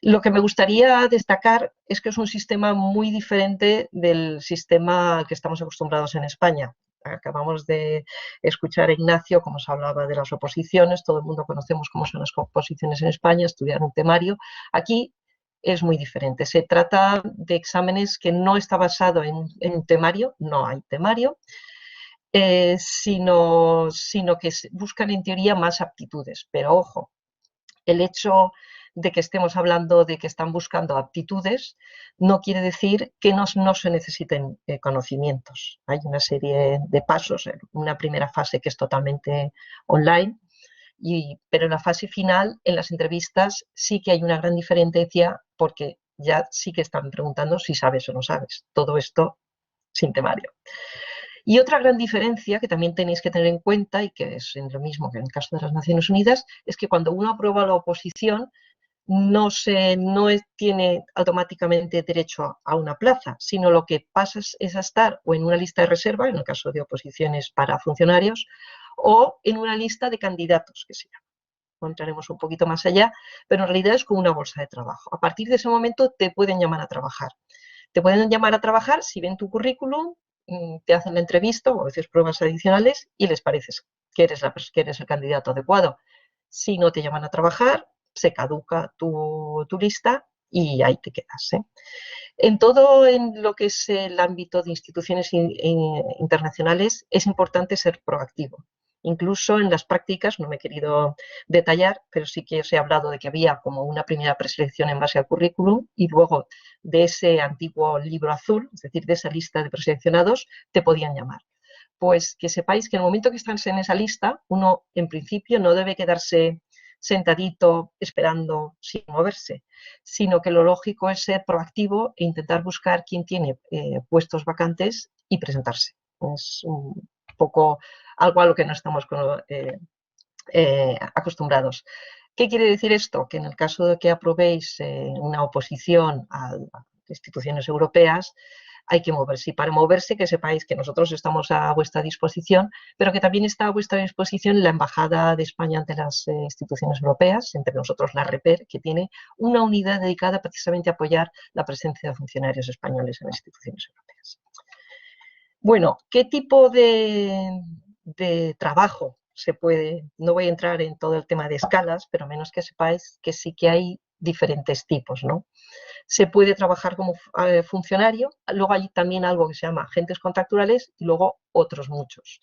Lo que me gustaría destacar es que es un sistema muy diferente del sistema al que estamos acostumbrados en España. Acabamos de escuchar a Ignacio cómo se hablaba de las oposiciones, todo el mundo conocemos cómo son las oposiciones en España, estudiar un temario. Aquí es muy diferente, se trata de exámenes que no está basado en un temario, no hay temario, sino que buscan en teoría más aptitudes, pero ojo, el hecho de que estemos hablando de que están buscando aptitudes no quiere decir que no se necesiten conocimientos. Hay una serie de pasos, una primera fase que es totalmente online, pero en la fase final, en las entrevistas, sí que hay una gran diferencia porque ya sí que están preguntando si sabes o no sabes. Todo esto sin temario. Y otra gran diferencia que también tenéis que tener en cuenta, y que es lo mismo que en el caso de las Naciones Unidas, es que cuando uno aprueba la oposición, no tiene automáticamente derecho a una plaza, sino lo que pasa es a estar o en una lista de reserva, en el caso de oposiciones para funcionarios, o en una lista de candidatos, que se llama. Entraremos un poquito más allá, pero en realidad es como una bolsa de trabajo. A partir de ese momento te pueden llamar a trabajar. Te pueden llamar a trabajar si ven tu currículum, te hacen la entrevista o a veces pruebas adicionales y les parece que eres el candidato adecuado. Si no te llaman a trabajar, se caduca tu lista y ahí te quedas. En todo en lo que es el ámbito de instituciones internacionales es importante ser proactivo. Incluso en las prácticas, no me he querido detallar, pero sí que os he hablado de que había como una primera preselección en base al currículum y luego de ese antiguo libro azul, es decir, de esa lista de preseleccionados, te podían llamar. Pues que sepáis que en el momento que estás en esa lista, uno en principio no debe quedarse sentadito esperando sin moverse, sino que lo lógico es ser proactivo e intentar buscar quién tiene puestos vacantes y presentarse. Es un poco algo a lo que no estamos acostumbrados. ¿Qué quiere decir esto? Que en el caso de que aprobéis una oposición a instituciones europeas, hay que moverse. Y para moverse, que sepáis que nosotros estamos a vuestra disposición, pero que también está a vuestra disposición la Embajada de España ante las instituciones europeas, entre nosotros la REPER, que tiene una unidad dedicada precisamente a apoyar la presencia de funcionarios españoles en las instituciones europeas. Bueno, ¿qué tipo de trabajo se puede? No voy a entrar en todo el tema de escalas, pero menos que sepáis que sí que hay diferentes tipos, ¿no? Se puede trabajar como funcionario, luego hay también algo que se llama agentes contractuales y luego otros muchos.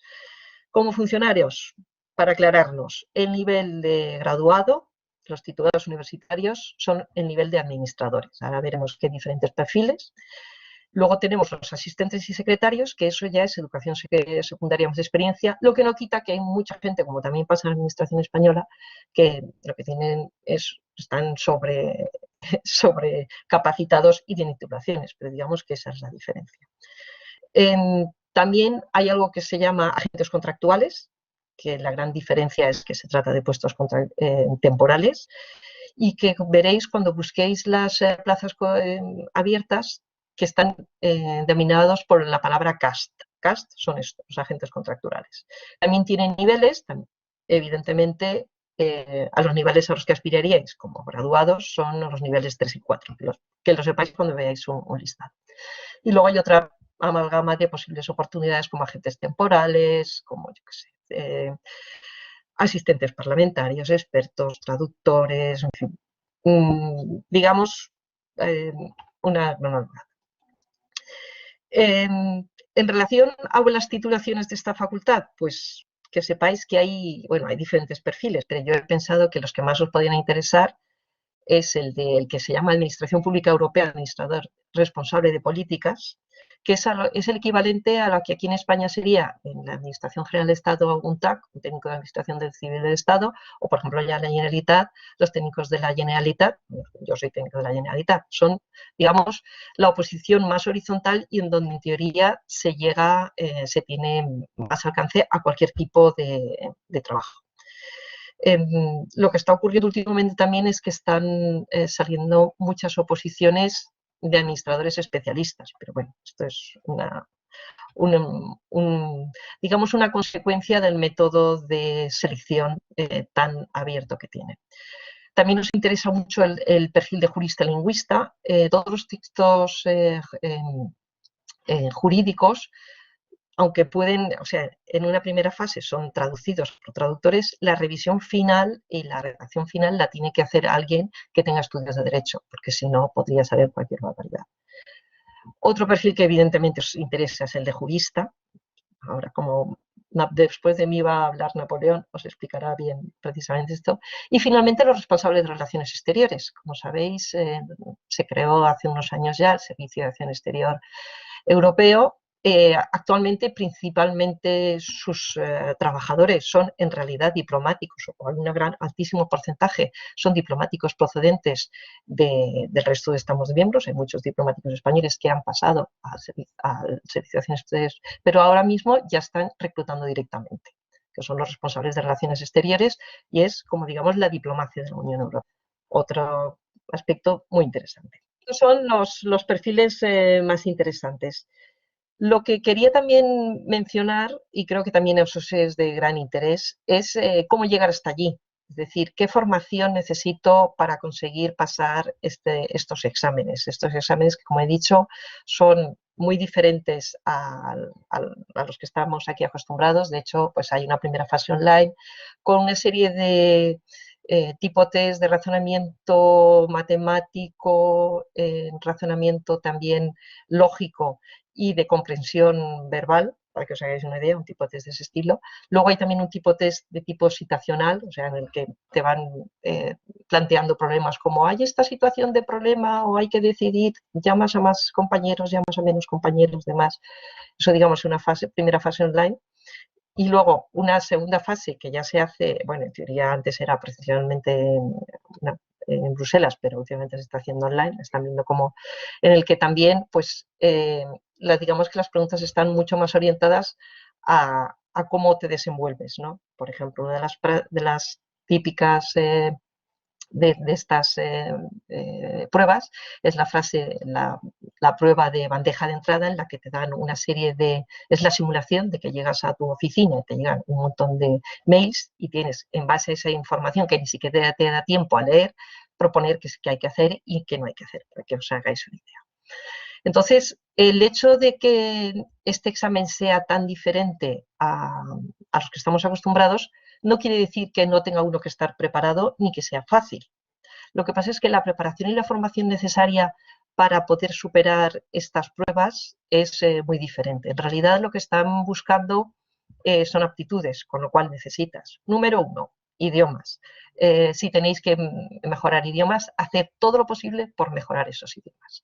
Como funcionarios, para aclararnos, el nivel de graduado, los titulados universitarios, son el nivel de administradores. Ahora veremos qué diferentes perfiles. Luego tenemos los asistentes y secretarios, que eso ya es educación secundaria más experiencia, lo que no quita que hay mucha gente, como también pasa en la administración española, que lo que tienen están sobrecapacitados y tienen titulaciones, pero digamos que esa es la diferencia. También hay algo que se llama agentes contractuales, que la gran diferencia es que se trata de puestos temporales y que veréis cuando busquéis las plazas abiertas que están denominados por la palabra CAST. CAST son estos, los agentes contractuales. También tienen niveles, evidentemente, a los niveles a los que aspiraríais como graduados son los niveles 3 y 4, que lo sepáis cuando veáis un listado. Y luego hay otra amalgama de posibles oportunidades como agentes temporales, como yo qué sé, asistentes parlamentarios, expertos, traductores, en fin, digamos, una normalidad. En relación a las titulaciones de esta facultad, pues que sepáis que hay diferentes perfiles, pero yo he pensado que los que más os podrían interesar es el que se llama Administración Pública Europea, Administrador Responsable de Políticas, que es el equivalente a lo que aquí en España sería en la Administración General de Estado un TAC, un técnico de Administración del Civil del Estado, o por ejemplo ya la Generalitat, los técnicos de la Generalitat, yo soy técnico de la Generalitat, son, digamos, la oposición más horizontal y en donde en teoría se tiene más alcance a cualquier tipo de trabajo. Lo que está ocurriendo últimamente también es que están saliendo muchas oposiciones de administradores especialistas, pero bueno, esto es digamos una consecuencia del método de selección tan abierto que tiene. También nos interesa mucho el perfil de jurista lingüista. Todos los textos jurídicos, aunque pueden, o sea, en una primera fase son traducidos por traductores, la revisión final y la redacción final la tiene que hacer alguien que tenga estudios de derecho, porque si no podría saber cualquier barbaridad. Otro perfil que evidentemente os interesa es el de jurista. Ahora, como después de mí va a hablar Napoleón, os explicará bien precisamente esto. Y finalmente los responsables de relaciones exteriores. Como sabéis, se creó hace unos años ya el Servicio de Acción Exterior Europeo. Actualmente, principalmente, sus trabajadores son en realidad diplomáticos, o un altísimo porcentaje son diplomáticos procedentes del resto de Estados miembros. Hay muchos diplomáticos españoles que han pasado al Servicio de Acción Exterior, pero ahora mismo ya están reclutando directamente, que son los responsables de relaciones exteriores, y es, como digamos, la diplomacia de la Unión Europea. otro aspecto muy interesante. Estos son los perfiles más interesantes. Lo que quería también mencionar, y creo que también eso es de gran interés, es cómo llegar hasta allí. Es decir, qué formación necesito para conseguir pasar estos exámenes. Estos exámenes que, como he dicho, son muy diferentes a los que estamos aquí acostumbrados. De hecho, pues hay una primera fase online con una serie de tipo test de razonamiento matemático, razonamiento también lógico y de comprensión verbal, para que os hagáis una idea, un tipo de test de ese estilo. Luego hay también un tipo test de tipo situacional, o sea, en el que te van planteando problemas como hay esta situación de problema o hay que decidir, llamas a más compañeros, llamas a menos compañeros, demás. Eso, digamos, es una primera fase online. Y luego una segunda fase que ya se hace, bueno, en teoría antes era presencialmente en Bruselas, pero últimamente se está haciendo online, están viendo cómo, en el que también, pues, digamos que las preguntas están mucho más orientadas a cómo te desenvuelves, ¿no? Por ejemplo, una de las típicas de estas pruebas es la prueba de bandeja de entrada, en la que te dan una serie de... Es la simulación de que llegas a tu oficina y te llegan un montón de mails y tienes, en base a esa información que ni siquiera te da tiempo a leer, proponer qué hay que hacer y qué no hay que hacer, para que os hagáis una idea. Entonces, el hecho de que este examen sea tan diferente a los que estamos acostumbrados no quiere decir que no tenga uno que estar preparado ni que sea fácil. Lo que pasa es que la preparación y la formación necesaria para poder superar estas pruebas es muy diferente. En realidad, lo que están buscando son aptitudes, con lo cual necesitas, número 1, idiomas. Si tenéis que mejorar idiomas, haced todo lo posible por mejorar esos idiomas.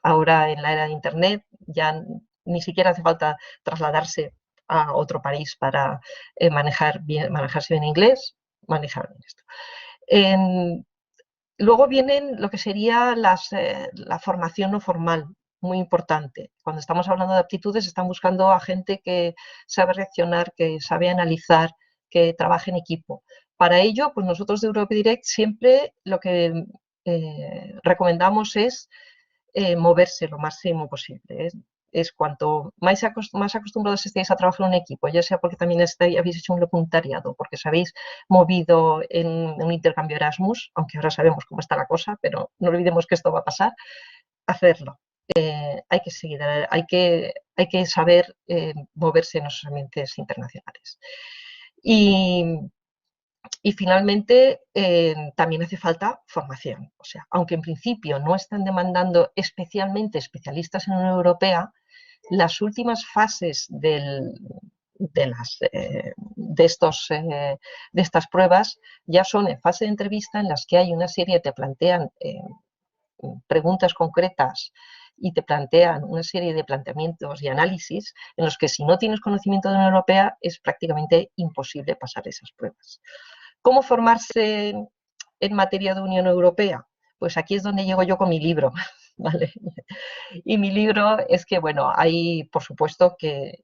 Ahora, en la era de Internet, ya ni siquiera hace falta trasladarse a otro país para manejarse bien inglés, manejar bien esto. Luego vienen lo que sería la formación no formal, muy importante. Cuando estamos hablando de aptitudes, están buscando a gente que sabe reaccionar, que sabe analizar, que trabaje en equipo. Para ello, pues nosotros de Europe Direct siempre lo que recomendamos es moverse lo máximo posible. Es cuanto más acostumbrados estéis a trabajar en un equipo, ya sea porque también habéis hecho un voluntariado, porque os habéis movido en un intercambio Erasmus, aunque ahora sabemos cómo está la cosa, pero no olvidemos que esto va a pasar, hacerlo. Hay que seguir, hay que saber moverse en esos ambientes internacionales. Y finalmente, también hace falta formación. O sea, aunque en principio no están demandando especialmente especialistas en la Unión Europea, las últimas fases de estas pruebas ya son en fase de entrevista, en las que hay una serie, te plantean preguntas concretas y te plantean una serie de planteamientos y análisis en los que, si no tienes conocimiento de la Unión Europea, es prácticamente imposible pasar esas pruebas. ¿Cómo formarse en materia de Unión Europea? Pues aquí es donde llego yo con mi libro, ¿vale? Y mi libro es que, bueno, hay, por supuesto, que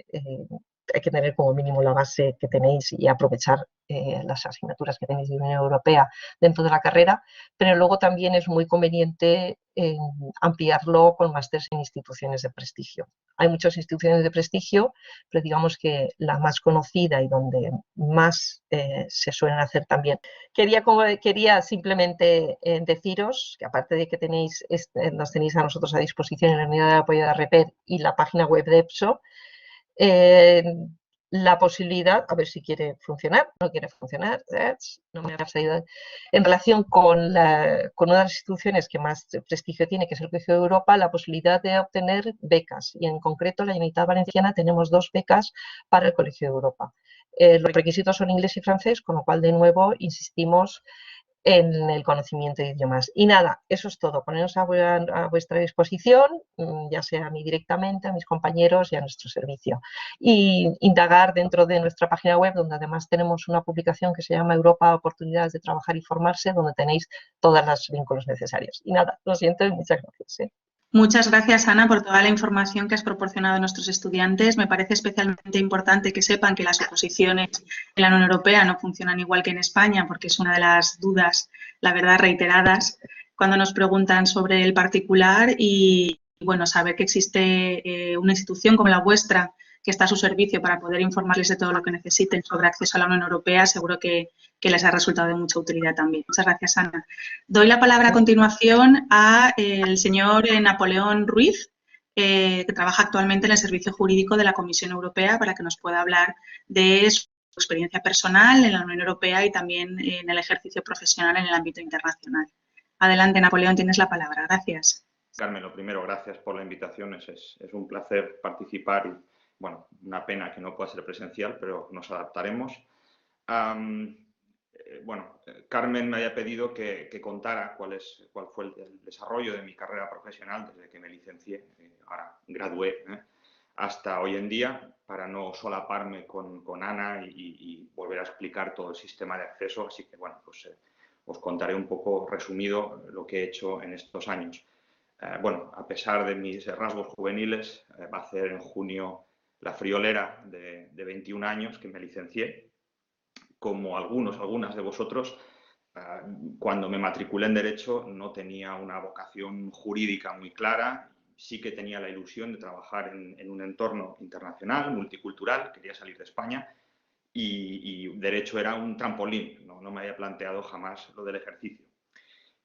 hay que tener como mínimo la base que tenéis y aprovechar las asignaturas que tenéis de Unión Europea dentro de la carrera, pero luego también es muy conveniente ampliarlo con másteres en instituciones de prestigio. Hay muchas instituciones de prestigio, pero digamos que la más conocida y donde más se suelen hacer también. Quería simplemente deciros que, aparte de que nos tenéis a nosotros a disposición en la unidad de apoyo de REPER y la página web de EPSO, la posibilidad, a ver si quiere funcionar, no quiere funcionar, no me ha salido, en relación con una de las instituciones que más prestigio tiene, que es el Colegio de Europa, la posibilidad de obtener becas, y en concreto la Generalitat Valenciana tenemos 2 becas para el Colegio de Europa. Los requisitos son inglés y francés, con lo cual, de nuevo, insistimos en el conocimiento de idiomas. Y nada, eso es todo. Ponernos a vuestra disposición, ya sea a mí directamente, a mis compañeros y a nuestro servicio. Y indagar dentro de nuestra página web, donde además tenemos una publicación que se llama Europa, oportunidades de trabajar y formarse, donde tenéis todos los vínculos necesarios. Y nada, lo siento y muchas gracias. Muchas gracias, Ana, por toda la información que has proporcionado a nuestros estudiantes. Me parece especialmente importante que sepan que las oposiciones en la Unión Europea no funcionan igual que en España, porque es una de las dudas, la verdad, reiteradas cuando nos preguntan sobre el particular y, bueno, saber que existe una institución como la vuestra que está a su servicio para poder informarles de todo lo que necesiten sobre acceso a la Unión Europea, seguro que les ha resultado de mucha utilidad también. Muchas gracias, Ana. Doy la palabra a continuación al señor Napoleón Ruiz, que trabaja actualmente en el Servicio Jurídico de la Comisión Europea, para que nos pueda hablar de su experiencia personal en la Unión Europea y también en el ejercicio profesional en el ámbito internacional. Adelante, Napoleón, tienes la palabra. Gracias. Carmen, lo primero, gracias por la invitación. Es un placer participar y, bueno, una pena que no pueda ser presencial, pero nos adaptaremos. Bueno, Carmen me había pedido que contara cuál fue el desarrollo de mi carrera profesional desde que me licencié, ahora gradué, hasta hoy en día, para no solaparme con Ana y volver a explicar todo el sistema de acceso. Así que, bueno, pues os contaré un poco resumido lo que he hecho en estos años. Bueno, a pesar de mis rasgos juveniles, va a ser en junio la friolera de 21 años que me licencié. Como algunas de vosotros, cuando me matriculé en Derecho no tenía una vocación jurídica muy clara, sí que tenía la ilusión de trabajar en un entorno internacional, multicultural, quería salir de España y Derecho era un trampolín, no me había planteado jamás lo del ejercicio.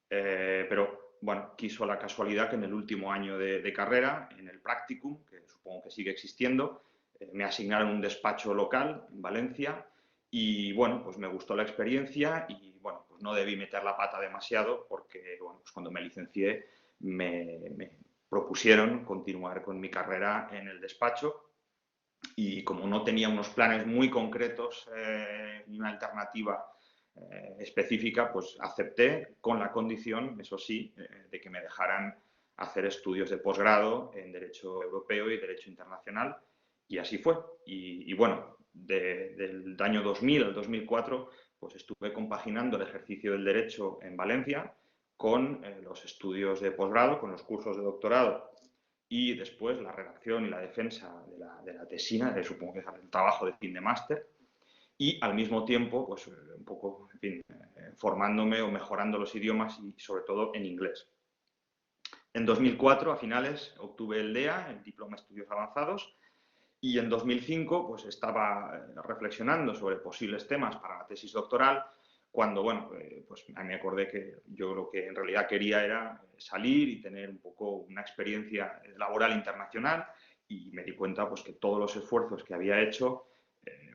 Pero bueno, quiso la casualidad que en el último año de carrera, en el practicum, que supongo que sigue existiendo, me asignaron un despacho local en Valencia. Y bueno, pues me gustó la experiencia y bueno, pues no debí meter la pata demasiado porque bueno, pues cuando me licencié me propusieron continuar con mi carrera en el despacho y como no tenía unos planes muy concretos ni una alternativa específica, pues acepté con la condición, eso sí, de que me dejaran hacer estudios de posgrado en Derecho Europeo y Derecho Internacional y así fue. Y bueno, del año 2000 al 2004, pues estuve compaginando el ejercicio del derecho en Valencia con los estudios de posgrado, con los cursos de doctorado y después la redacción y la defensa de la tesina, supongo que es el trabajo de fin de máster, y al mismo tiempo, pues un poco, en fin, formándome o mejorando los idiomas y sobre todo en inglés. En 2004, a finales, obtuve el DEA, el Diploma de Estudios Avanzados, y en 2005 pues estaba reflexionando sobre posibles temas para la tesis doctoral cuando, bueno, pues me acordé que yo lo que en realidad quería era salir y tener un poco una experiencia laboral internacional y me di cuenta pues que todos los esfuerzos que había hecho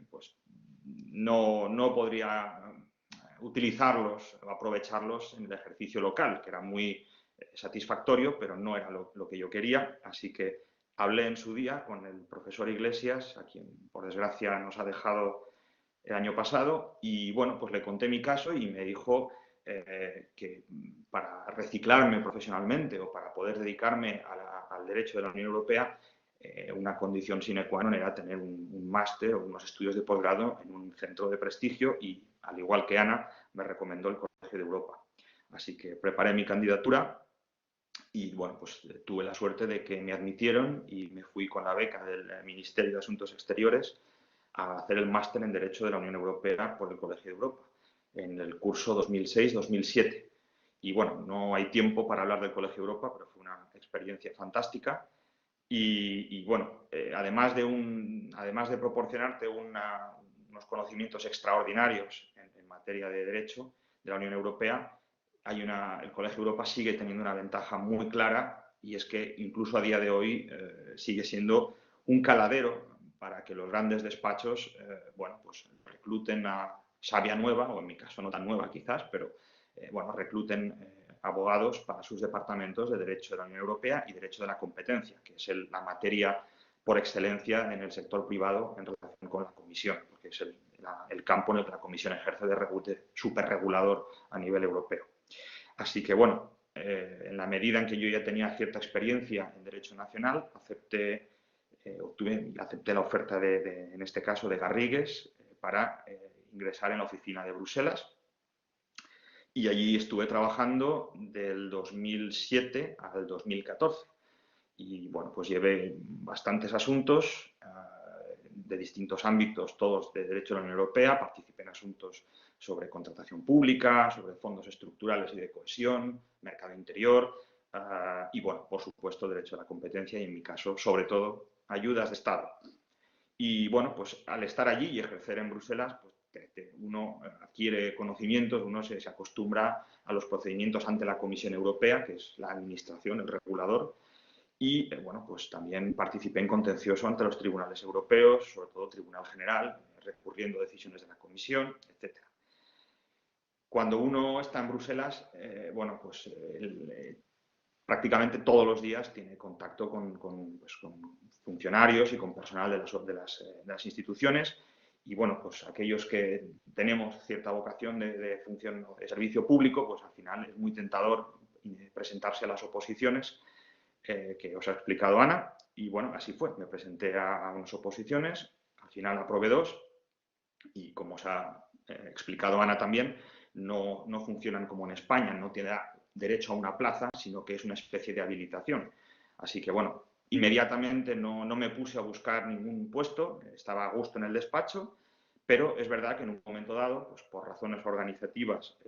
pues no podría utilizarlos o aprovecharlos en el ejercicio local, que era muy satisfactorio, pero no era lo que yo quería, así que hablé en su día con el profesor Iglesias, a quien por desgracia nos ha dejado el año pasado, y bueno, pues le conté mi caso y me dijo que para reciclarme profesionalmente o para poder dedicarme al derecho de la Unión Europea, una condición sine qua non era tener un máster o unos estudios de posgrado en un centro de prestigio y, al igual que Ana, me recomendó el Colegio de Europa. Así que preparé mi candidatura y bueno, pues tuve la suerte de que me admitieron y me fui con la beca del Ministerio de Asuntos Exteriores a hacer el máster en Derecho de la Unión Europea por el Colegio de Europa, en el curso 2006-2007. Y bueno, no hay tiempo para hablar del Colegio de Europa, pero fue una experiencia fantástica. Y bueno, además de proporcionarte unos conocimientos extraordinarios en materia de Derecho de la Unión Europea, el Colegio Europa sigue teniendo una ventaja muy clara y es que incluso a día de hoy sigue siendo un caladero para que los grandes despachos bueno, pues recluten a savia nueva, o en mi caso no tan nueva quizás, pero bueno, recluten abogados para sus departamentos de Derecho de la Unión Europea y Derecho de la Competencia, que es la materia por excelencia en el sector privado en relación con la Comisión, porque es el campo en el que la Comisión ejerce de superregulador a nivel europeo. Así que, bueno, en la medida en que yo ya tenía cierta experiencia en Derecho Nacional, acepté la oferta, en este caso, de Garrigues para ingresar en la oficina de Bruselas. Y allí estuve trabajando del 2007 al 2014. y bueno, pues llevé bastantes asuntos de distintos ámbitos, todos de derecho de la Unión Europea. Participé en asuntos sobre contratación pública, sobre fondos estructurales y de cohesión, mercado interior y, bueno, por supuesto, derecho a la competencia y, en mi caso, sobre todo, ayudas de Estado. Y, bueno, pues al estar allí y ejercer en Bruselas, pues uno adquiere conocimientos, uno se acostumbra a los procedimientos ante la Comisión Europea, que es la administración, el regulador, y, bueno, pues también participé en contencioso ante los tribunales europeos, sobre todo Tribunal General, recurriendo decisiones de la Comisión, etc. Cuando uno está en Bruselas, bueno, pues prácticamente todos los días tiene contacto con funcionarios y con personal de las instituciones. Y, bueno, pues aquellos que tenemos cierta vocación de función de servicio público, pues al final es muy tentador presentarse a las oposiciones que os ha explicado Ana. Y, bueno, así fue. Me presenté a unas oposiciones, al final aprobé 2 y, como os ha explicado Ana también, no funcionan como en España, no te da derecho a una plaza, sino que es una especie de habilitación. Así que, bueno, inmediatamente no me puse a buscar ningún puesto, estaba a gusto en el despacho, pero es verdad que en un momento dado, pues por razones organizativas,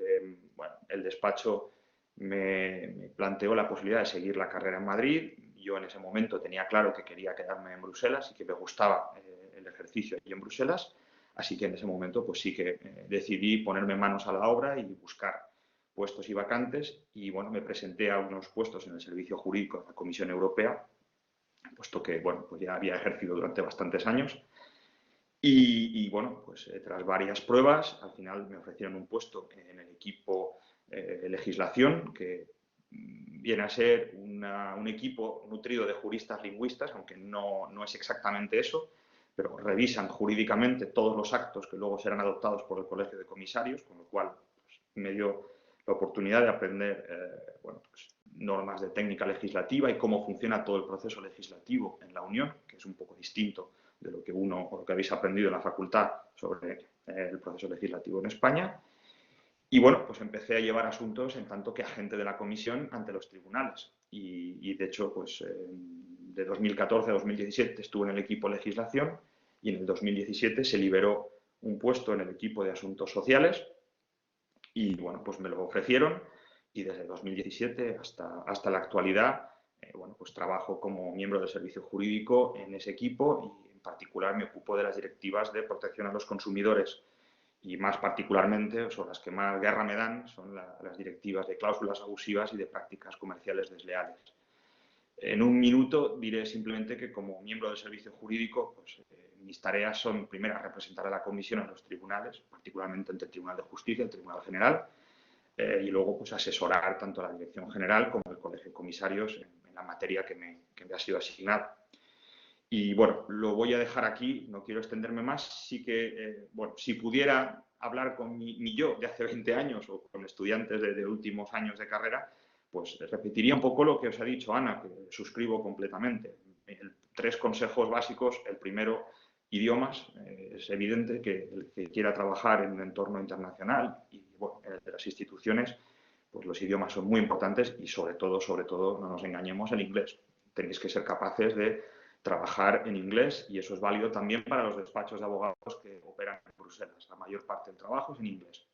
bueno, el despacho me planteó la posibilidad de seguir la carrera en Madrid. Yo en ese momento tenía claro que quería quedarme en Bruselas y que me gustaba el ejercicio allí en Bruselas. Así que en ese momento pues sí que decidí ponerme manos a la obra y buscar puestos y vacantes. Y, bueno, me presenté a unos puestos en el servicio jurídico de la Comisión Europea, puesto que, bueno, pues ya había ejercido durante bastantes años. Y bueno, pues tras varias pruebas, al final me ofrecieron un puesto en el equipo legislación, que viene a ser un equipo nutrido de juristas lingüistas, aunque no es exactamente eso, pero revisan jurídicamente todos los actos que luego serán adoptados por el Colegio de Comisarios, con lo cual pues, me dio la oportunidad de aprender bueno, pues, normas de técnica legislativa y cómo funciona todo el proceso legislativo en la Unión, que es un poco distinto de lo que lo que habéis aprendido en la facultad sobre el proceso legislativo en España. Y, bueno, pues empecé a llevar asuntos en tanto que agente de la comisión ante los tribunales. Y de hecho, pues de 2014 a 2017 estuve en el equipo legislación y en el 2017 se liberó un puesto en el equipo de asuntos sociales y, bueno, pues me lo ofrecieron y desde 2017 hasta la actualidad, bueno, pues trabajo como miembro del servicio jurídico en ese equipo y en particular me ocupo de las directivas de protección a los consumidores. Y más particularmente, son las que más guerra me dan, son las directivas de cláusulas abusivas y de prácticas comerciales desleales. En un minuto diré simplemente que como miembro del servicio jurídico, pues, mis tareas son, primero, representar a la comisión en los tribunales, particularmente ante el Tribunal de Justicia, el Tribunal General, y luego pues, asesorar tanto a la Dirección General como al Colegio de Comisarios en la materia que me ha sido asignada. Y, bueno, lo voy a dejar aquí, no quiero extenderme más. Sí que, bueno, si pudiera hablar con mi yo de hace 20 años o con estudiantes de últimos años de carrera, pues repetiría un poco lo que os ha dicho Ana, que suscribo completamente. 3 consejos básicos. El primero, idiomas. Es evidente que el que quiera trabajar en un entorno internacional y, bueno, en el de las instituciones, pues los idiomas son muy importantes y sobre todo, no nos engañemos, el inglés. Tenéis que ser capaces de trabajar en inglés y eso es válido también para los despachos de abogados que operan en Bruselas. La mayor parte del trabajo es en inglés.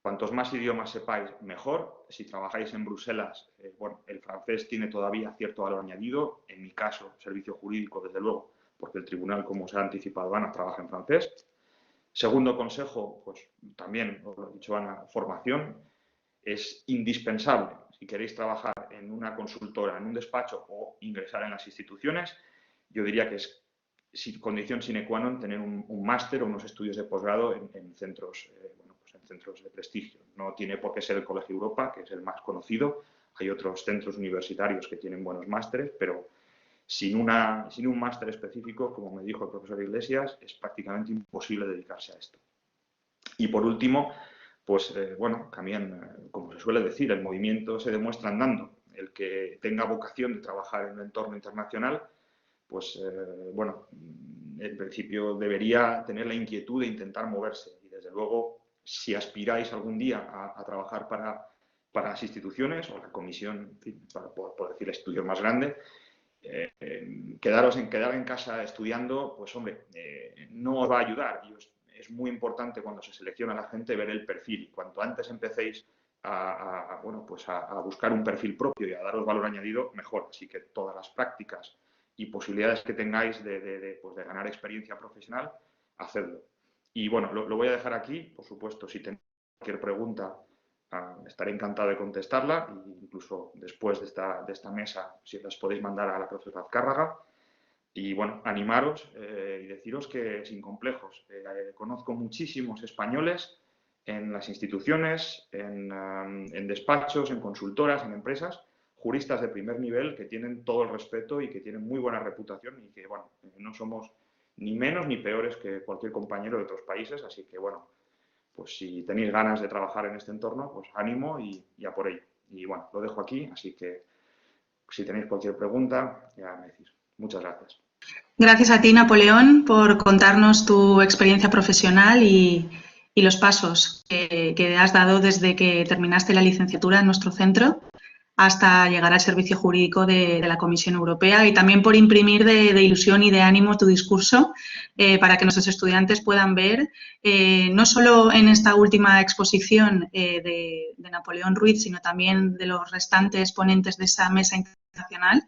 Cuantos más idiomas sepáis, mejor. Si trabajáis en Bruselas, bueno, el francés tiene todavía cierto valor añadido. En mi caso, servicio jurídico, desde luego, porque el tribunal, como os ha anticipado Ana, trabaja en francés. Segundo consejo, pues también, os lo ha dicho Ana, formación. Es indispensable, si queréis trabajar en una consultora, en un despacho o ingresar en las instituciones, yo diría que es condición sine qua non tener un máster o unos estudios de posgrado en centros, bueno, pues en centros de prestigio. No tiene por qué ser el Colegio Europa, que es el más conocido. Hay otros centros universitarios que tienen buenos másteres, pero sin un máster específico, como me dijo el profesor Iglesias, es prácticamente imposible dedicarse a esto. Y por último, pues bueno, también, como se suele decir, el movimiento se demuestra andando. El que tenga vocación de trabajar en un entorno internacional, pues bueno, en principio debería tener la inquietud de intentar moverse. Y desde luego, si aspiráis algún día a trabajar para las instituciones o la comisión, en fin, por decir el estudio más grande, quedar en casa estudiando, pues hombre, no os va a ayudar. Y es muy importante cuando se selecciona a la gente ver el perfil. Cuanto antes empecéis a buscar un perfil propio y a daros valor añadido, mejor. Así que todas las prácticas y posibilidades que tengáis de ganar experiencia profesional, hacedlo. Y bueno, lo voy a dejar aquí. Por supuesto, si tenéis cualquier pregunta, estaré encantado de contestarla, e incluso después de esta mesa, si las podéis mandar a la profesora Azcárraga. Y bueno, animaros y deciros que sin complejos. Conozco muchísimos españoles en las instituciones, en despachos, en consultoras, en empresas, juristas de primer nivel que tienen todo el respeto y que tienen muy buena reputación y que, bueno, no somos ni menos ni peores que cualquier compañero de otros países. Así que, bueno, pues si tenéis ganas de trabajar en este entorno, pues ánimo y a por ello. Y bueno, lo dejo aquí, así que si tenéis cualquier pregunta, ya me decís. Muchas gracias. Gracias a ti, Napoleón, por contarnos tu experiencia profesional y los pasos que has dado desde que terminaste la licenciatura en nuestro centro hasta llegar al servicio jurídico de la Comisión Europea, y también por imprimir de ilusión y de ánimo tu discurso para que nuestros estudiantes puedan ver, no solo en esta última exposición de Napoleón Ruiz, sino también de los restantes ponentes de esa mesa internacional,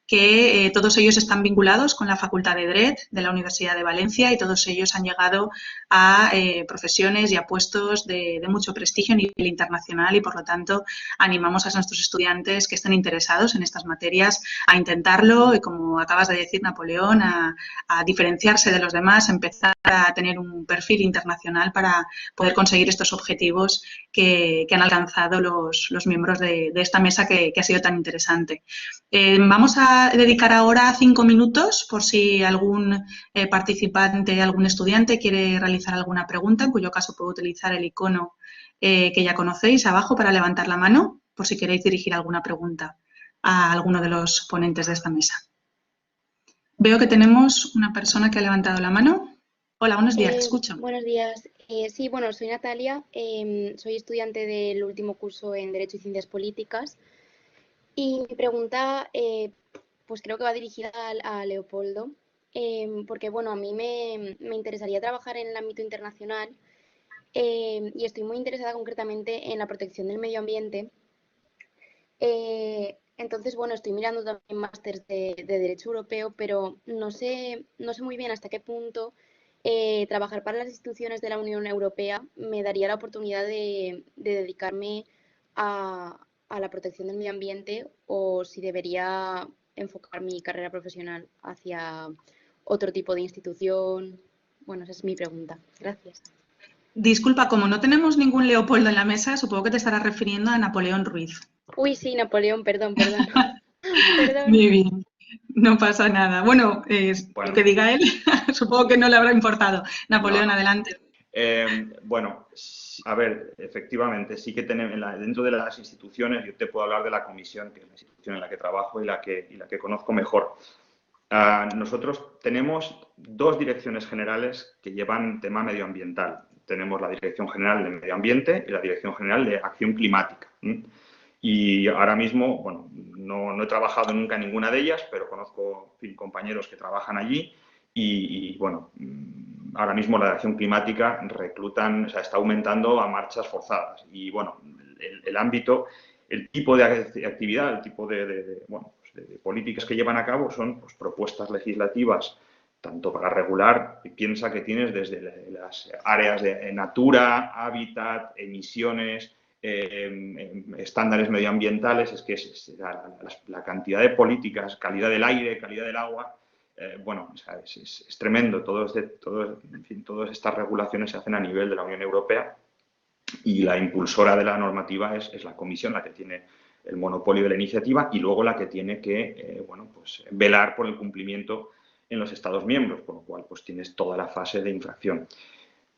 que todos ellos están vinculados con la Facultad de Dret de la Universidad de Valencia, y todos ellos han llegado a profesiones y a puestos de mucho prestigio a nivel internacional, y por lo tanto animamos a nuestros estudiantes que estén interesados en estas materias a intentarlo y, como acabas de decir, Napoleón, a diferenciarse de los demás, a empezar a tener un perfil internacional para poder conseguir estos objetivos que han alcanzado los miembros de esta mesa que ha sido tan interesante. Vamos a dedicar ahora 5 minutos por si algún participante, algún estudiante quiere realizar alguna pregunta, en cuyo caso puedo utilizar el icono que ya conocéis abajo para levantar la mano, por si queréis dirigir alguna pregunta a alguno de los ponentes de esta mesa. Veo que tenemos una persona que ha levantado la mano. Hola, buenos días, te escucho. Buenos días. Sí, bueno, soy Natalia, soy estudiante del último curso en Derecho y Ciencias Políticas. Y mi pregunta, pues creo que va dirigida a Leopoldo, porque bueno, a mí me interesaría trabajar en el ámbito internacional y estoy muy interesada concretamente en la protección del medio ambiente. Entonces, bueno, estoy mirando también másters de Derecho Europeo, pero no sé muy bien hasta qué punto trabajar para las instituciones de la Unión Europea me daría la oportunidad de dedicarme a la protección del medio ambiente, o si debería enfocar mi carrera profesional hacia otro tipo de institución. Bueno, esa es mi pregunta. Gracias. Disculpa, como no tenemos ningún Leopoldo en la mesa, supongo que te estarás refiriendo a Napoleón Ruiz. Uy, sí, Napoleón, perdón. Perdón. Muy bien, no pasa nada. Bueno, lo que diga él, supongo que no le habrá importado. Napoleón, no. Adelante. Bueno, a ver, efectivamente, sí que tenemos dentro de las instituciones, yo te puedo hablar de la comisión, que es la institución en la que trabajo y la que conozco mejor. Nosotros tenemos 2 direcciones generales que llevan tema medioambiental. Tenemos la Dirección General de Medio Ambiente y la Dirección General de Acción Climática. Y ahora mismo, bueno, no he trabajado nunca en ninguna de ellas, pero conozco compañeros que trabajan allí y bueno, ahora mismo la acción climática reclutan, o sea, está aumentando a marchas forzadas. Y bueno, el ámbito, el tipo de actividad, el tipo de políticas que llevan a cabo son pues, propuestas legislativas tanto para regular, piensa que tienes desde las áreas de natura, hábitat, emisiones, estándares medioambientales, es que la cantidad de políticas, calidad del aire, calidad del agua, bueno, o sea, es tremendo. En fin, todas estas regulaciones se hacen a nivel de la Unión Europea y la impulsora de la normativa es la Comisión, la que tiene el monopolio de la iniciativa y luego la que tiene que velar por el cumplimiento en los Estados miembros, por lo cual pues tienes toda la fase de infracción.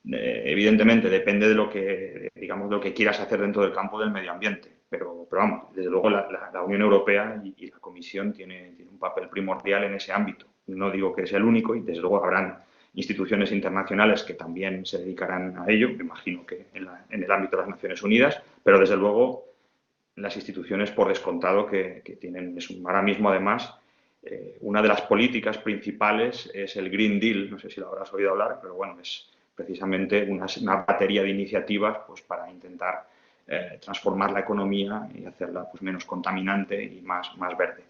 Evidentemente depende de lo que quieras hacer dentro del campo del medio ambiente, pero vamos, desde luego la Unión Europea y la Comisión tiene un papel primordial en ese ámbito. No digo que sea el único y desde luego habrán instituciones internacionales que también se dedicarán a ello, me imagino que en el ámbito de las Naciones Unidas, pero desde luego las instituciones por descontado que tienen ahora mismo además una de las políticas principales es el Green Deal, no sé si lo habrás oído hablar, pero bueno, es precisamente una batería de iniciativas pues, para intentar transformar la economía y hacerla pues, menos contaminante y más verde.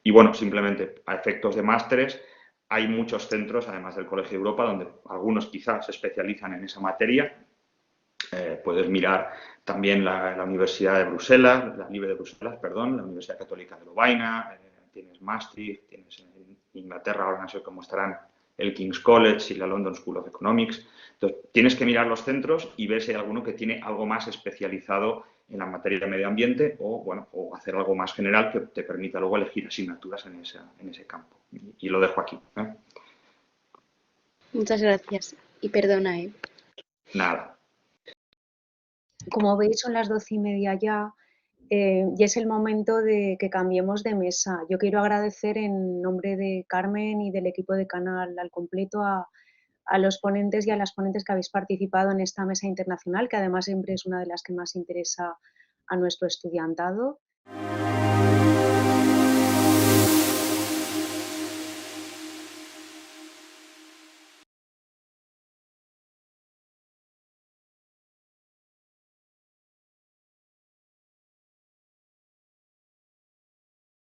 Y bueno, simplemente a efectos de másteres, hay muchos centros, además del Colegio de Europa, donde algunos quizás se especializan en esa materia. Puedes mirar también la Universidad de Bruselas, la Libre de Bruselas, perdón, la Universidad Católica de Lovaina, tienes Maastricht, tienes en Inglaterra, ahora no sé cómo estarán, el King's College y la London School of Economics. Entonces, tienes que mirar los centros y ver si hay alguno que tiene algo más especializado en la materia de medio ambiente o, bueno, o hacer algo más general que te permita luego elegir asignaturas en ese campo. Y lo dejo aquí. Muchas gracias. Y perdona, Nada. Como veis, son las 12:30 ya y es el momento de que cambiemos de mesa. Yo quiero agradecer en nombre de Carmen y del equipo de Canal al completo a los ponentes y a las ponentes que habéis participado en esta mesa internacional, que además siempre es una de las que más interesa a nuestro estudiantado.